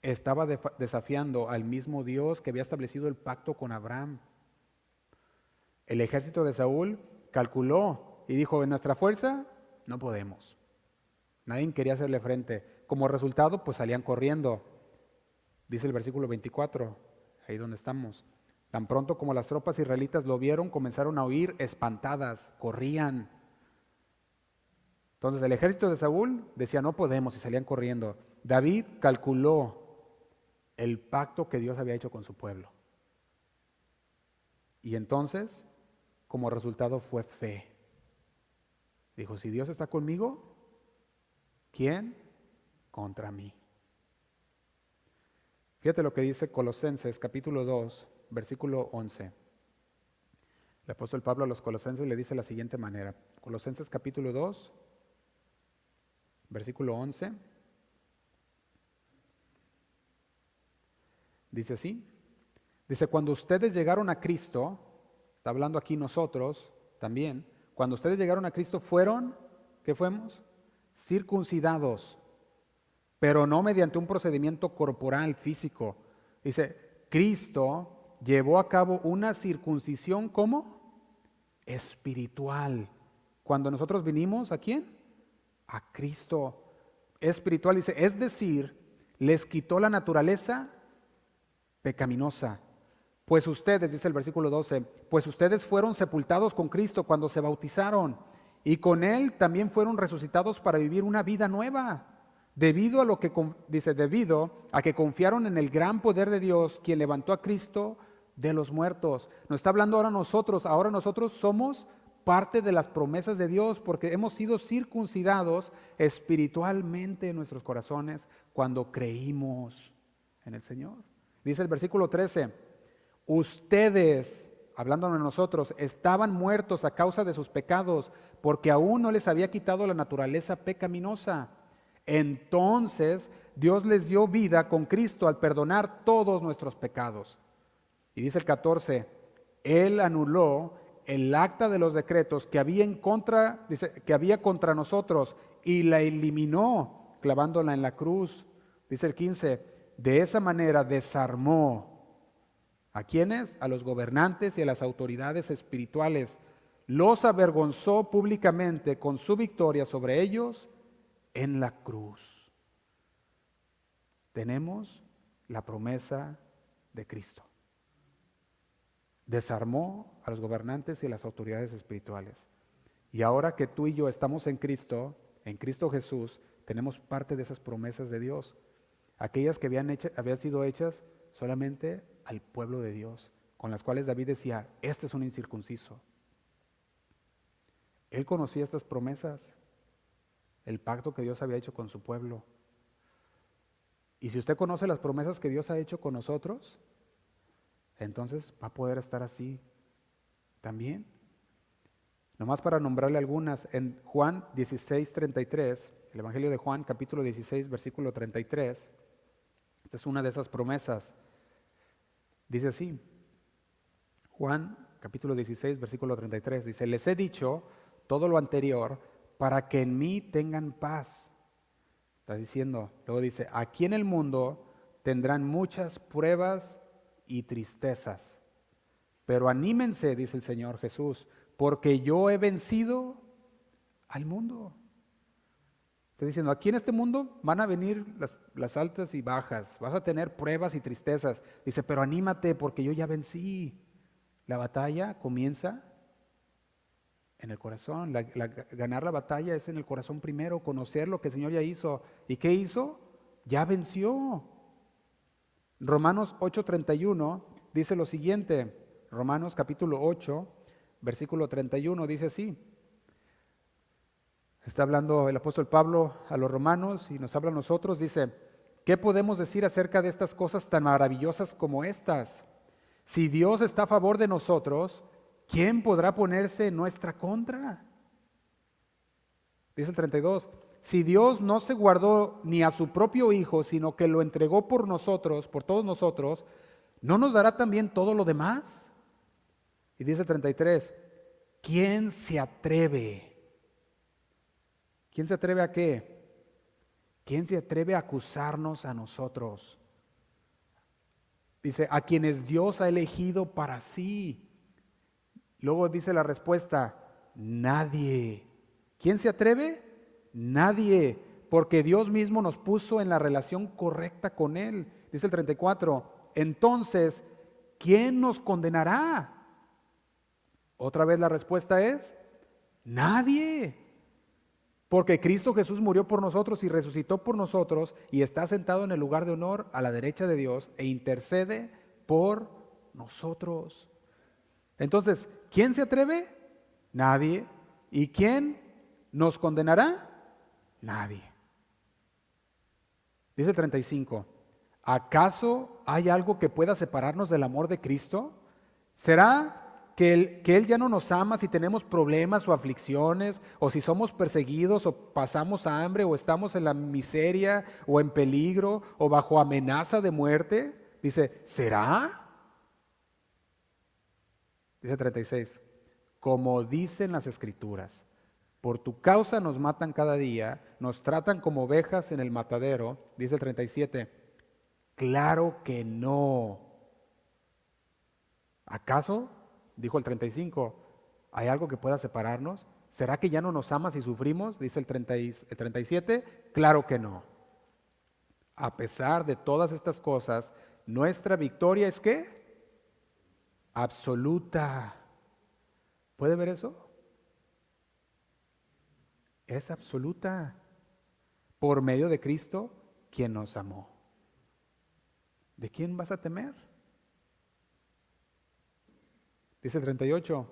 [SPEAKER 1] Estaba desafiando al mismo Dios que había establecido el pacto con Abraham. El ejército de Saúl calculó y dijo, en nuestra fuerza no podemos. Nadie quería hacerle frente. Como resultado, pues salían corriendo. Dice el versículo 24, ahí donde estamos. Tan pronto como las tropas israelitas lo vieron, comenzaron a huir espantadas, corrían. Entonces el ejército de Saúl decía, no podemos, y salían corriendo. David calculó el pacto que Dios había hecho con su pueblo. Y entonces, como resultado fue fe. Dijo, si Dios está conmigo, ¿quién contra mí? Fíjate lo que dice Colosenses capítulo 2, versículo 11. El apóstol Pablo a los colosenses le dice de la siguiente manera. Colosenses capítulo 2, versículo 11. Dice así. Dice, cuando ustedes llegaron a Cristo, está hablando aquí nosotros también, cuando ustedes llegaron a Cristo fueron, ¿qué fuimos? Circuncidados, pero no mediante un procedimiento corporal, físico. Dice, Cristo llevó a cabo una circuncisión, ¿cómo? Espiritual. Cuando nosotros vinimos, ¿a quién? A Cristo. Espiritual, dice, es decir, les quitó la naturaleza pecaminosa. Pues ustedes, dice el versículo 12, pues ustedes fueron sepultados con Cristo cuando se bautizaron y con Él también fueron resucitados para vivir una vida nueva. Debido a lo que dice, debido a que confiaron en el gran poder de Dios, quien levantó a Cristo de los muertos. Nos está hablando ahora nosotros somos parte de las promesas de Dios porque hemos sido circuncidados espiritualmente en nuestros corazones cuando creímos en el Señor. Dice el versículo 13, ustedes, hablando de nosotros, estaban muertos a causa de sus pecados porque aún no les había quitado la naturaleza pecaminosa. Entonces Dios les dio vida con Cristo al perdonar todos nuestros pecados. Y dice el 14, Él anuló el acta de los decretos que había que había contra nosotros y la eliminó clavándola en la cruz. Dice el 15, de esa manera desarmó ¿a quiénes? A los gobernantes y a las autoridades espirituales. Los avergonzó públicamente con su victoria sobre ellos en la cruz. Tenemos la promesa de Cristo. Desarmó a los gobernantes y a las autoridades espirituales. Y ahora que tú y yo estamos en Cristo Jesús, tenemos parte de esas promesas de Dios. Aquellas que habían sido hechas solamente al pueblo de Dios, con las cuales David decía, este es un incircunciso. Él conocía estas promesas, el pacto que Dios había hecho con su pueblo. Y si usted conoce las promesas que Dios ha hecho con nosotros, entonces va a poder estar así también. Nomás para nombrarle algunas, en Juan 16:33, el Evangelio de Juan, capítulo 16, versículo 33, esta es una de esas promesas. Dice así, Juan capítulo 16, versículo 33, dice, les he dicho todo lo anterior para que en mí tengan paz. Está diciendo, luego dice, aquí en el mundo tendrán muchas pruebas y tristezas, pero anímense, dice el Señor Jesús, porque yo he vencido al mundo. Está diciendo, aquí en este mundo van a venir las altas y bajas, vas a tener pruebas y tristezas. Dice, pero anímate porque yo ya vencí. La batalla comienza en el corazón. Ganar la batalla es en el corazón primero, conocer lo que el Señor ya hizo. ¿Y qué hizo? Ya venció. Romanos 8:31 dice lo siguiente. Romanos capítulo 8, versículo 31 dice así. Está hablando el apóstol Pablo a los romanos y nos habla a nosotros. Dice, ¿qué podemos decir acerca de estas cosas tan maravillosas como estas? Si Dios está a favor de nosotros, ¿quién podrá ponerse en nuestra contra? Dice el 32, si Dios no se guardó ni a su propio Hijo, sino que lo entregó por nosotros, por todos nosotros, ¿no nos dará también todo lo demás? Y dice el 33, ¿quién se atreve? ¿Quién se atreve a qué? ¿Quién se atreve a acusarnos a nosotros? Dice, a quienes Dios ha elegido para sí. Luego dice la respuesta, nadie. ¿Quién se atreve? Nadie, porque Dios mismo nos puso en la relación correcta con Él. Dice el 34, entonces, ¿quién nos condenará? Otra vez la respuesta es, nadie. Porque Cristo Jesús murió por nosotros y resucitó por nosotros y está sentado en el lugar de honor a la derecha de Dios e intercede por nosotros. Entonces, ¿quién se atreve? Nadie. ¿Y quién nos condenará? Nadie. Dice el 35, ¿acaso hay algo que pueda separarnos del amor de Cristo? ¿Será que Él ya no nos ama si tenemos problemas o aflicciones, o si somos perseguidos, o pasamos hambre, o estamos en la miseria, o en peligro, o bajo amenaza de muerte? Dice, ¿será? Dice 36, como dicen las Escrituras, por tu causa nos matan cada día, nos tratan como ovejas en el matadero. Dice el 37, claro que no. ¿Acaso? Dijo el 35, ¿hay algo que pueda separarnos? ¿Será que ya no nos amas y sufrimos? Dice el 37, claro que no. A pesar de todas estas cosas, nuestra victoria es ¿qué? Absoluta. ¿Puede ver eso? Es absoluta. Por medio de Cristo, quien nos amó. ¿De quién vas a temer? Dice el 38,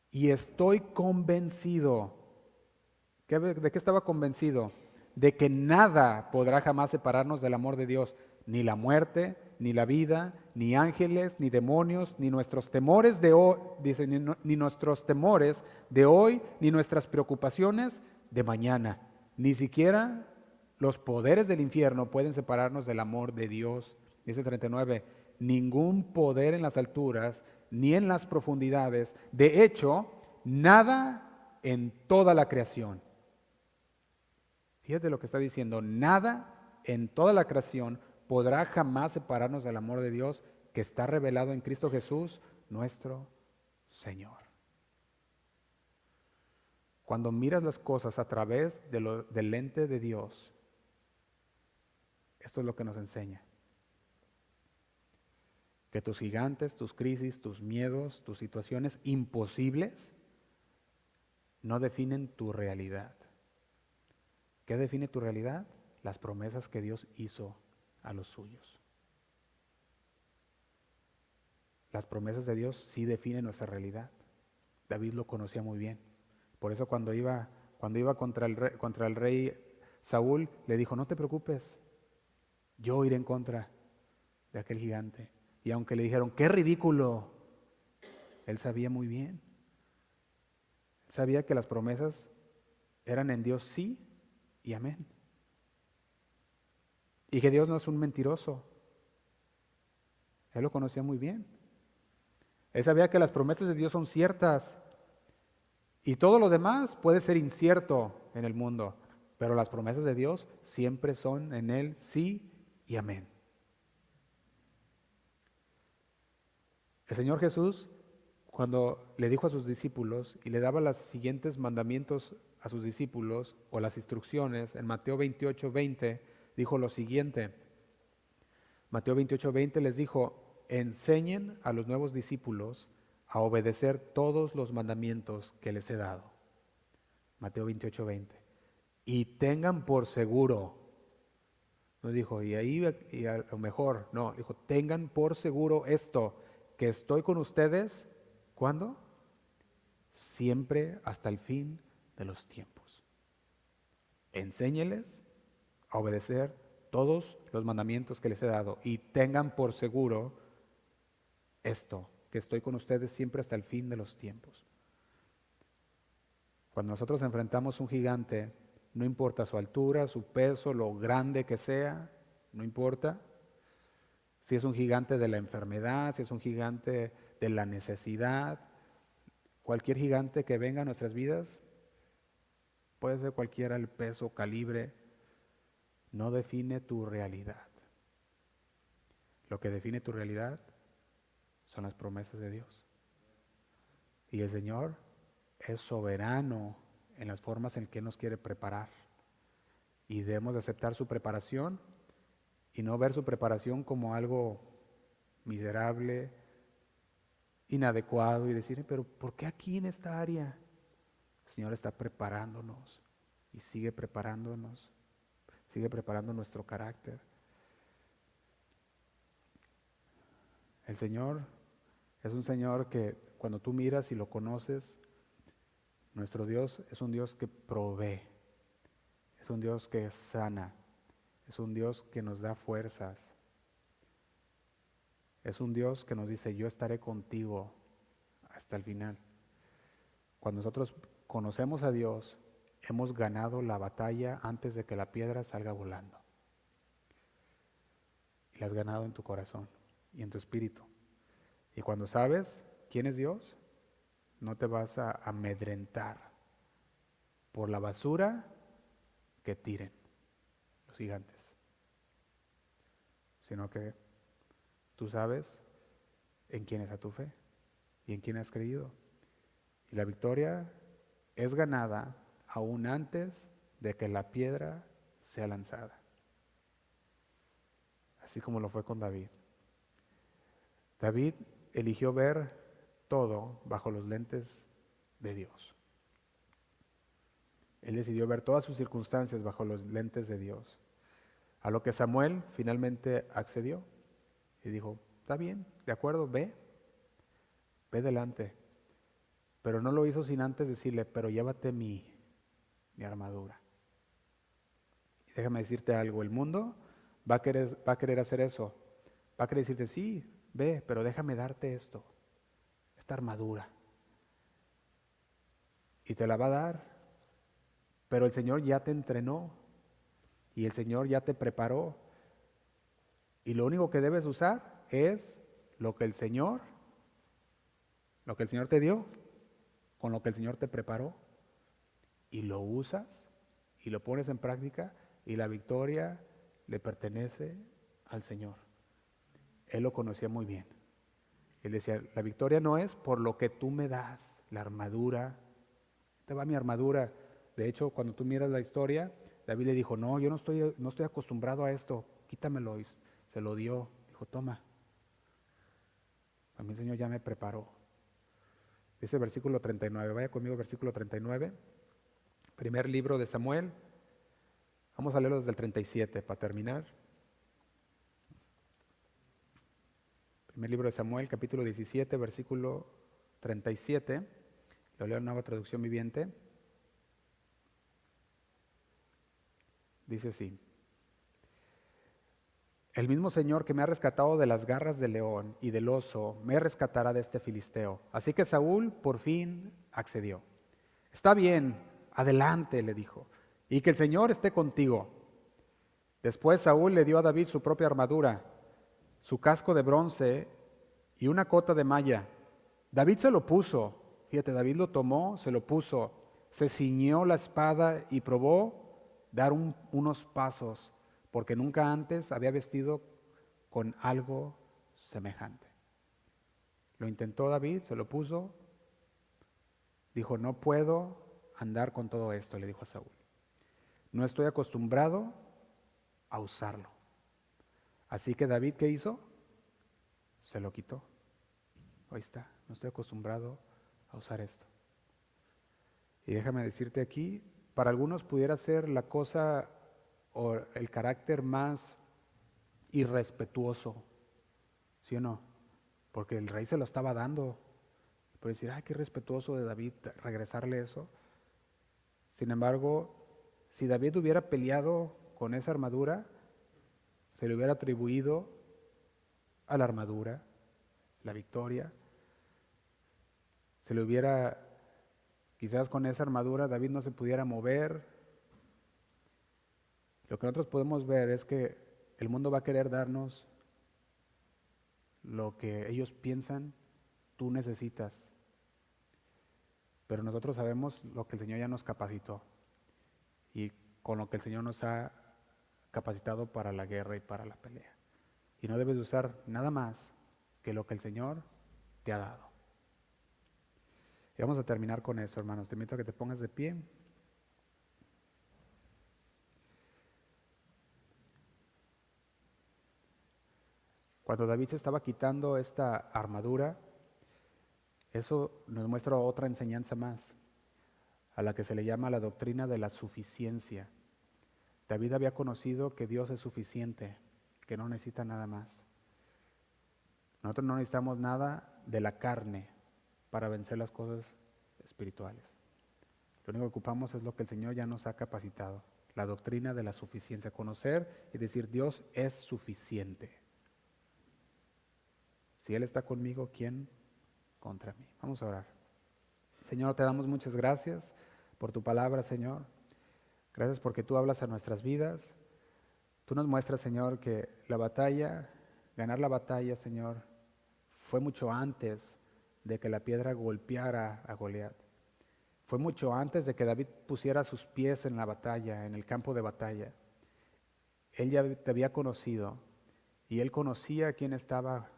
[SPEAKER 1] y estoy convencido. ¿De qué estaba convencido? De que nada podrá jamás separarnos del amor de Dios, ni la muerte, ni la vida, ni ángeles, ni demonios, ni nuestros temores de hoy, dice, ni nuestros temores de hoy, ni nuestras preocupaciones de mañana, ni siquiera los poderes del infierno pueden separarnos del amor de Dios. Dice el 39, ningún poder en las alturas, ni en las profundidades, de hecho, nada en toda la creación. Fíjate lo que está diciendo, nada en toda la creación podrá jamás separarnos del amor de Dios que está revelado en Cristo Jesús, nuestro Señor. Cuando miras las cosas a través del lente de Dios, esto es lo que nos enseña. Que tus gigantes, tus crisis, tus miedos, tus situaciones imposibles no definen tu realidad. ¿Qué define tu realidad? Las promesas que Dios hizo a los suyos. Las promesas de Dios sí definen nuestra realidad. David lo conocía muy bien. Por eso cuando iba contra el rey Saúl, le dijo, no te preocupes, yo iré en contra de aquel gigante. Y aunque le dijeron, qué ridículo, él sabía muy bien. Él sabía que las promesas eran en Dios sí y amén. Y que Dios no es un mentiroso. Él lo conocía muy bien. Él sabía que las promesas de Dios son ciertas y todo lo demás puede ser incierto en el mundo, pero las promesas de Dios siempre son en Él sí y amén. El Señor Jesús, cuando le dijo a sus discípulos y le daba los siguientes mandamientos a sus discípulos o las instrucciones, en Mateo 28:20 dijo lo siguiente. Mateo 28:20 les dijo: enseñen a los nuevos discípulos a obedecer todos los mandamientos que les he dado. Mateo 28:20. Y tengan por seguro, no dijo, y a lo mejor, no, dijo, tengan por seguro esto, que estoy con ustedes, ¿cuándo? Siempre hasta el fin de los tiempos. Enséñeles a obedecer todos los mandamientos que les he dado y tengan por seguro esto, que estoy con ustedes siempre hasta el fin de los tiempos. Cuando nosotros enfrentamos un gigante, no importa su altura, su peso, lo grande que sea, no importa. Si es un gigante de la enfermedad, si es un gigante de la necesidad, cualquier gigante que venga a nuestras vidas, puede ser cualquiera el peso, calibre, no define tu realidad. Lo que define tu realidad son las promesas de Dios. Y el Señor es soberano en las formas en que nos quiere preparar. Y debemos de aceptar su preparación y no ver su preparación como algo miserable, inadecuado y decir, pero ¿por qué aquí en esta área? El Señor está preparándonos y sigue preparándonos, sigue preparando nuestro carácter. El Señor es un Señor que cuando tú miras y lo conoces, nuestro Dios es un Dios que provee, es un Dios que sana, es un Dios que nos da fuerzas, es un Dios que nos dice, yo estaré contigo hasta el final. Cuando nosotros conocemos a Dios, hemos ganado la batalla antes de que la piedra salga volando. Y la has ganado en tu corazón y en tu espíritu. Y cuando sabes quién es Dios, no te vas a amedrentar por la basura que tiren los gigantes, sino que tú sabes en quién está tu fe y en quién has creído. Y la victoria es ganada aún antes de que la piedra sea lanzada. Así como lo fue con David. David eligió ver todo bajo los lentes de Dios. Él decidió ver todas sus circunstancias bajo los lentes de Dios. A lo que Samuel finalmente accedió y dijo, está bien, de acuerdo, ve delante. Pero no lo hizo sin antes decirle, pero llévate mi armadura. Y déjame decirte algo, el mundo va a querer hacer eso. Va a querer decirte, sí, ve, pero déjame darte esto, esta armadura. Y te la va a dar. Pero el Señor ya te entrenó y el Señor ya te preparó. Y lo único que debes usar es lo que el Señor te dio, con lo que el Señor te preparó. Y lo usas y lo pones en práctica y la victoria le pertenece al Señor. Él lo conocía muy bien. Él decía, la victoria no es por lo que tú me das, la armadura. Te va mi armadura. De hecho, cuando tú miras la historia, David le dijo, no, yo no estoy acostumbrado a esto, quítamelo. Y se lo dio. Dijo, toma. A mí el Señor ya me preparó. Dice el versículo 39, vaya conmigo versículo 39. Primer libro de Samuel. Vamos a leerlo desde el 37 para terminar. Primer libro de Samuel, capítulo 17, versículo 37. Lo leo en Nueva Traducción Viviente. Dice así. El mismo Señor que me ha rescatado de las garras del león y del oso, me rescatará de este filisteo. Así que Saúl por fin accedió. Está bien, adelante, le dijo, y que el Señor esté contigo. Después Saúl le dio a David su propia armadura, su casco de bronce y una cota de malla. David se lo puso, fíjate, David lo tomó, se lo puso, se ciñó la espada y probó dar unos pasos, porque nunca antes había vestido con algo semejante. Lo intentó David, se lo puso, dijo, no puedo andar con todo esto, le dijo a Saúl. No estoy acostumbrado a usarlo. Así que David, ¿qué hizo? Se lo quitó. Ahí está, no estoy acostumbrado a usar esto. Y déjame decirte aquí, para algunos pudiera ser la cosa o el carácter más irrespetuoso, ¿sí o no? Porque el rey se lo estaba dando. Puede decir, ay, qué respetuoso de David regresarle eso. Sin embargo, si David hubiera peleado con esa armadura, se le hubiera atribuido a la armadura la victoria. Se le hubiera, quizás con esa armadura David no se pudiera mover. Lo que nosotros podemos ver es que el mundo va a querer darnos lo que ellos piensan tú necesitas. Pero nosotros sabemos lo que el Señor ya nos capacitó y con lo que el Señor nos ha capacitado para la guerra y para la pelea. Y no debes usar nada más que lo que el Señor te ha dado. Y vamos a terminar con eso, hermanos. Te invito a que te pongas de pie. Cuando David se estaba quitando esta armadura, eso nos muestra otra enseñanza más, a la que se le llama la doctrina de la suficiencia. David había conocido que Dios es suficiente, que no necesita nada más. Nosotros no necesitamos nada de la carne para vencer las cosas espirituales. Lo único que ocupamos es lo que el Señor ya nos ha capacitado, la doctrina de la suficiencia, conocer y decir Dios es suficiente. Si Él está conmigo, ¿quién contra mí? Vamos a orar. Señor, te damos muchas gracias por tu palabra, Señor. Gracias porque tú hablas a nuestras vidas. Tú nos muestras, Señor, que la batalla, ganar la batalla, Señor, fue mucho antes de que la piedra golpeara a Goliat. Fue mucho antes de que David pusiera sus pies en la batalla, en el campo de batalla. Él ya te había conocido y él conocía quién estaba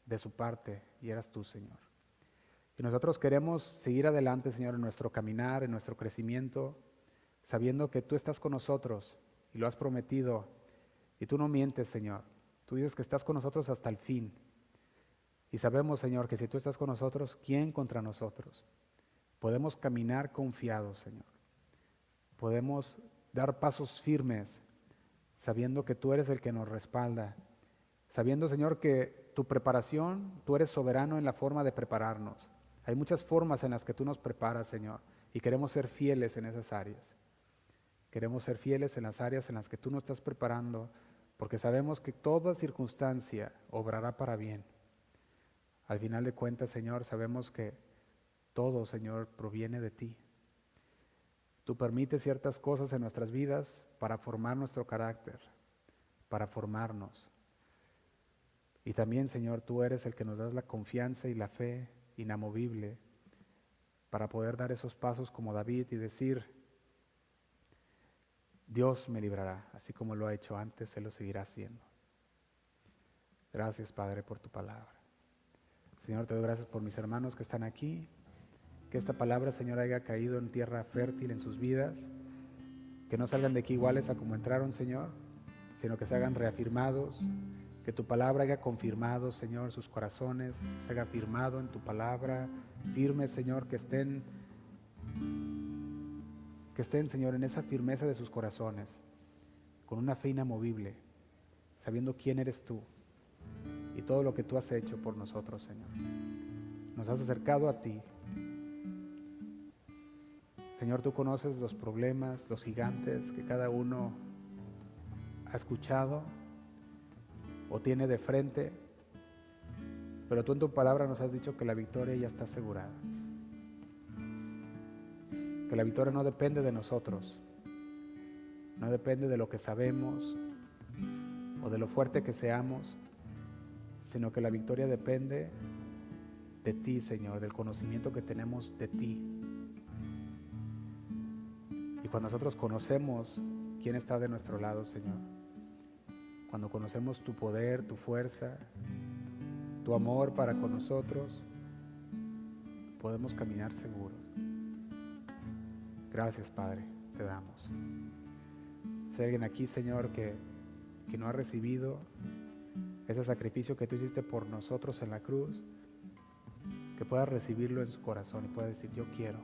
[SPEAKER 1] de su parte y eras tú, Señor. Y nosotros queremos seguir adelante, Señor, en nuestro caminar, en nuestro crecimiento, sabiendo que tú estás con nosotros y lo has prometido y tú no mientes, Señor. Tú dices que estás con nosotros hasta el fin. Y sabemos, Señor, que si tú estás con nosotros, ¿quién contra nosotros? Podemos caminar confiados, Señor. Podemos dar pasos firmes, sabiendo que tú eres el que nos respalda. Sabiendo, Señor, que tu preparación, tú eres soberano en la forma de prepararnos. Hay muchas formas en las que tú nos preparas, Señor, y queremos ser fieles en esas áreas. Queremos ser fieles en las áreas en las que tú nos estás preparando, porque sabemos que toda circunstancia obrará para bien. Al final de cuentas, Señor, sabemos que todo, Señor, proviene de ti. Tú permites ciertas cosas en nuestras vidas para formar nuestro carácter, para formarnos. Y también, Señor, tú eres el que nos das la confianza y la fe inamovible para poder dar esos pasos como David y decir, Dios me librará, así como lo ha hecho antes, Él lo seguirá haciendo. Gracias, Padre, por tu palabra. Señor, te doy gracias por mis hermanos que están aquí, que esta palabra, Señor, haya caído en tierra fértil en sus vidas, que no salgan de aquí iguales a como entraron, Señor, sino que se hagan reafirmados, que tu palabra haya confirmado, Señor, sus corazones, se haga firmado en tu palabra, firmes, Señor, que estén, Señor, en esa firmeza de sus corazones, con una fe inamovible, sabiendo quién eres tú y todo lo que tú has hecho por nosotros, Señor. Nos has acercado a ti. Señor, tú conoces los problemas, los gigantes que cada uno ha escuchado o tiene de frente, pero tú en tu palabra nos has dicho que la victoria ya está asegurada. Que la victoria no depende de nosotros, no depende de lo que sabemos o de lo fuerte que seamos, sino que la victoria depende de ti, Señor, del conocimiento que tenemos de ti. Y cuando nosotros conocemos quién está de nuestro lado, Señor, cuando conocemos tu poder, tu fuerza, tu amor para con nosotros, podemos caminar seguros. Gracias, Padre, te damos. Si hay alguien aquí, Señor, que no ha recibido ese sacrificio que tú hiciste por nosotros en la cruz, que pueda recibirlo en su corazón y pueda decir: yo quiero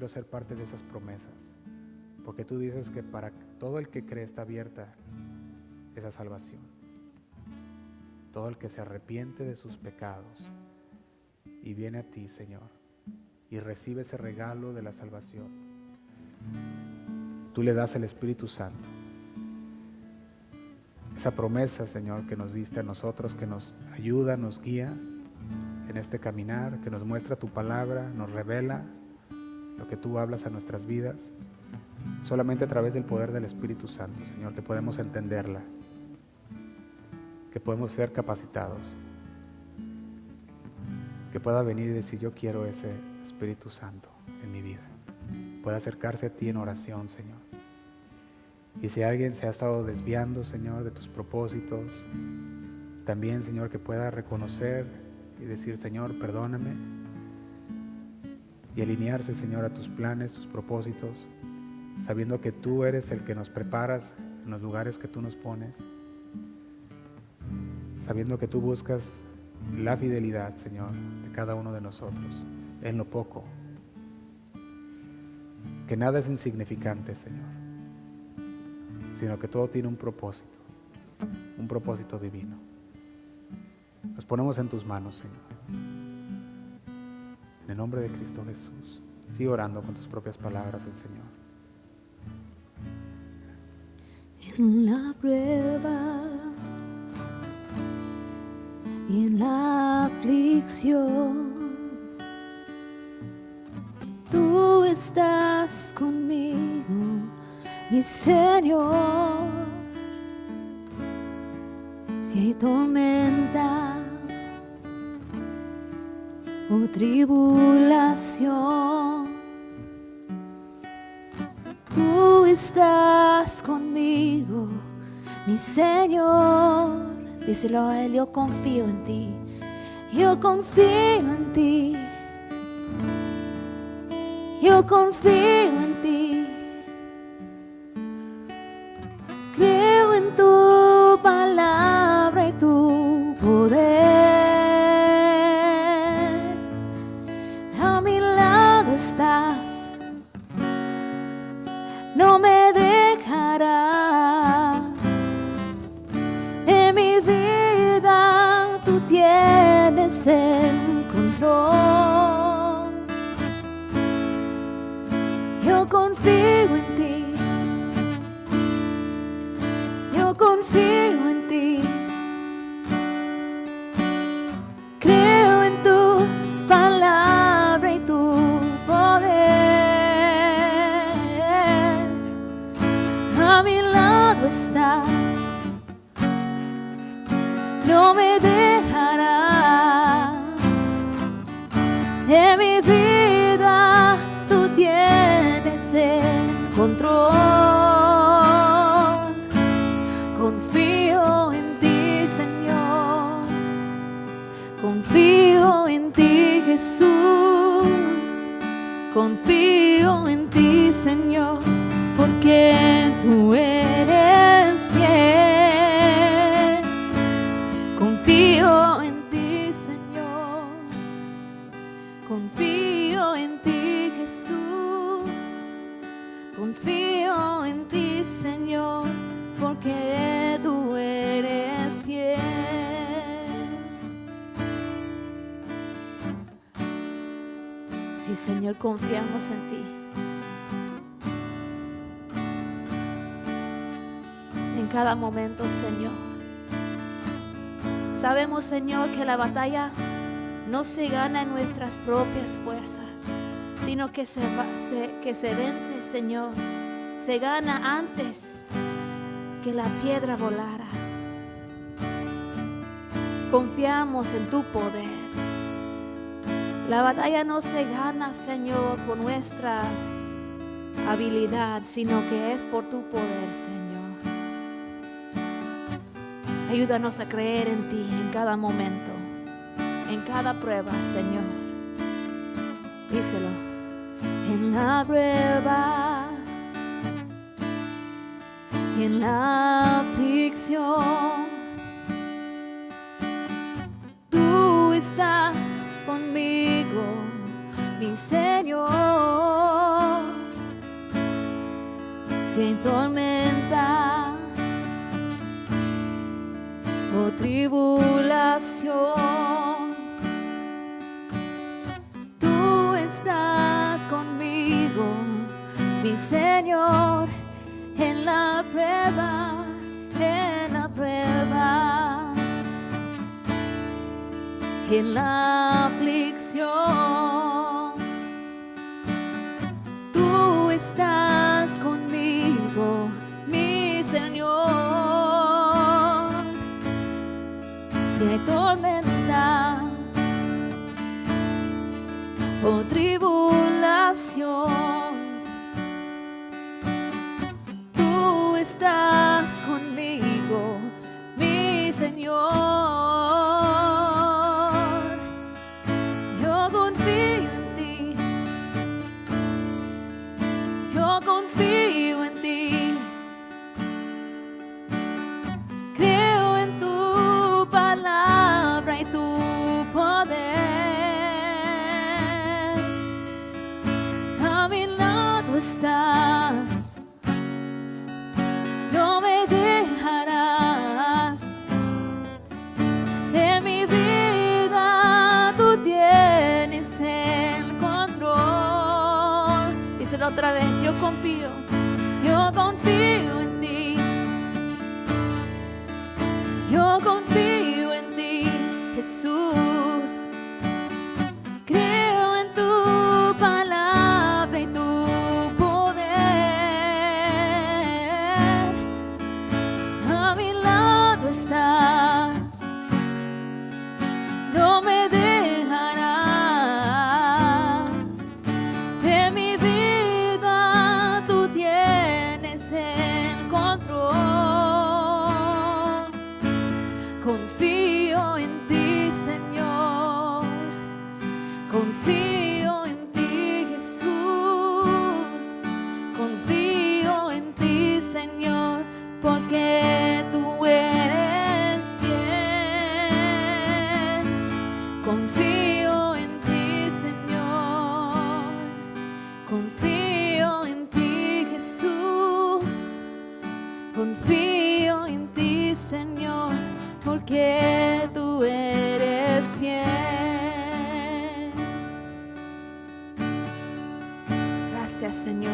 [SPEAKER 1] ser parte de esas promesas, porque tú dices que para todo el que cree está abierta esa salvación. Todo el que se arrepiente de sus pecados y viene a ti, Señor, y recibe ese regalo de la salvación, tú le das el Espíritu Santo. Esa promesa, Señor, que nos diste a nosotros, que nos ayuda, nos guía en este caminar, que nos muestra tu palabra, nos revela lo que tú hablas a nuestras vidas. Solamente a través del poder del Espíritu Santo, Señor, te podemos entenderla, que podemos ser capacitados, que pueda venir y decir: yo quiero ese Espíritu Santo en mi vida. Pueda acercarse a ti en oración, Señor. Y si alguien se ha estado desviando, Señor, de tus propósitos, también, Señor, que pueda reconocer y decir: Señor, perdóname, y alinearse, Señor, a tus planes, tus propósitos, sabiendo que tú eres el que nos preparas en los lugares que tú nos pones, sabiendo que tú buscas la fidelidad, Señor, de cada uno de nosotros, en lo poco, que nada es insignificante, Señor, sino que todo tiene un propósito divino. Nos ponemos en tus manos, Señor. En el nombre de Cristo Jesús, sigue orando con tus propias palabras al Señor.
[SPEAKER 2] En la prueba y en la aflicción, tú estás conmigo, mi Señor. Si hay tormenta o tribulación, tú estás conmigo, mi Señor. Díselo a Él: yo confío en ti, yo confío en ti, yo confío en ti. Creo en tu palabra y tu poder. A mi lado estás, no me dejarás. En mi vida tú tienes el control. Yo confío en ti, yo confío en ti. Creo en tu palabra y tu poder. A mi lado estás, no me dejarás. En mi vida tú tienes el control. Confío en ti, Señor. Confío en ti, Jesús. Confío en ti, Señor, porque tú eres fiel. Confío en ti, Señor. Confío en ti, Jesús. Confío en ti, Señor, porque tú eres fiel. Sí, Señor, confiamos en ti. En cada momento, Señor. Sabemos, Señor, que la batalla no se gana en nuestras propias fuerzas, sino que se vence, Señor. Se gana antes que la piedra volara. Confiamos en tu poder. La batalla no se gana, Señor, por nuestra habilidad, sino que es por tu poder, Señor. Ayúdanos a creer en ti en cada momento, en cada prueba, Señor. Díselo. En la prueba, en la aflicción, tú estás conmigo, mi Señor. Si hay tormenta o tribulación, tú estás conmigo, mi Señor, en la prueba, en la prueba, en la aflicción, tú estás conmigo, mi Señor. Si hay tormenta o tribulación, tú estás conmigo, mi Señor. Yo confío en ti, yo confío en ti. Creo en tu palabra y tu poder. A mi lado estás, no me dejarás. De mi vida tú tienes el control. Díselo otra vez, yo confío en ti. Yo confío en ti, Jesús. Creo en tu palabra y tu poder. A mi lado estás, no me dejarás. De mi vida tú tienes el control. Confío en ti, Señor. Confío en ti, Jesús. Confío en ti, Señor, porque tú eres fiel. Confío en ti, Señor. Confío en ti, Jesús. Confío en ti, Señor, porque tú eres fiel. Gracias, Señor.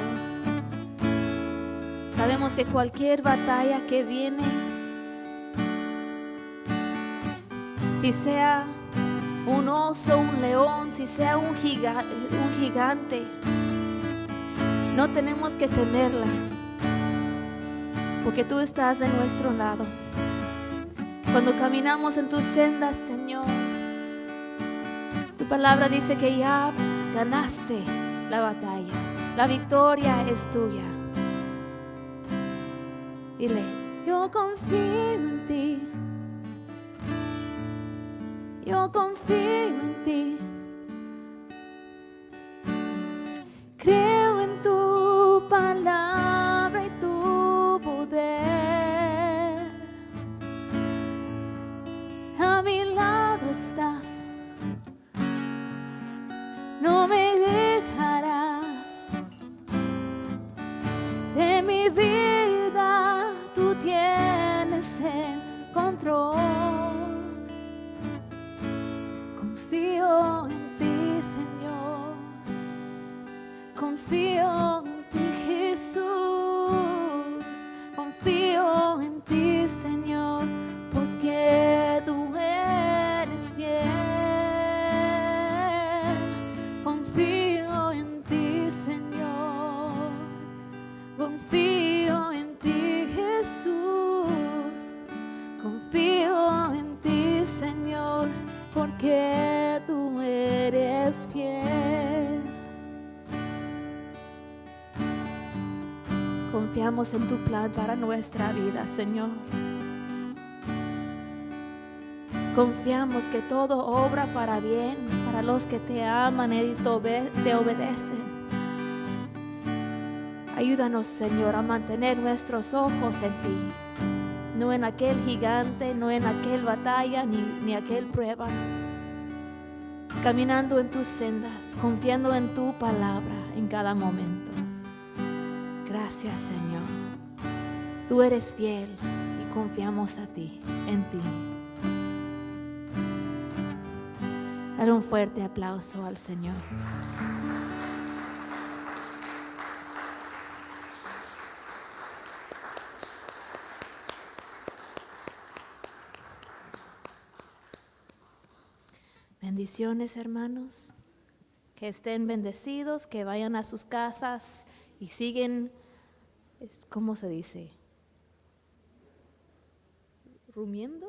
[SPEAKER 2] Sabemos que cualquier batalla que viene, si sea un oso, un león, si sea un gigante, no tenemos que temerla, porque tú estás de nuestro lado. Cuando caminamos en tus sendas, Señor, tu palabra dice que ya ganaste la batalla. La victoria es tuya. Dile, yo confío en ti. Yo confío en ti. Creo en tu palabra y tu poder. A mi lado estás, no me dejarás. De mi vida tú tienes el control. Confío en ti, Señor. Confío en ti, Jesús. Confío en ti, Señor, porque tú eres fiel. Confío en ti, Señor. Confío en ti, Jesús. Confío en ti, Señor, porque tú eres fiel. Confiamos en tu plan para nuestra vida, Señor. Confiamos que todo obra para bien, para los que te aman y te obedecen. Ayúdanos, Señor, a mantener nuestros ojos en ti, no en aquel gigante, no en aquel batalla, ni aquel prueba. Caminando en tus sendas, confiando en tu palabra en cada momento. Gracias, Señor. Tú eres fiel y confiamos en ti. Dale un fuerte aplauso al Señor. Bendiciones, hermanos. Que estén bendecidos, que vayan a sus casas y siguen, ¿cómo se dice? ¿Rumiando?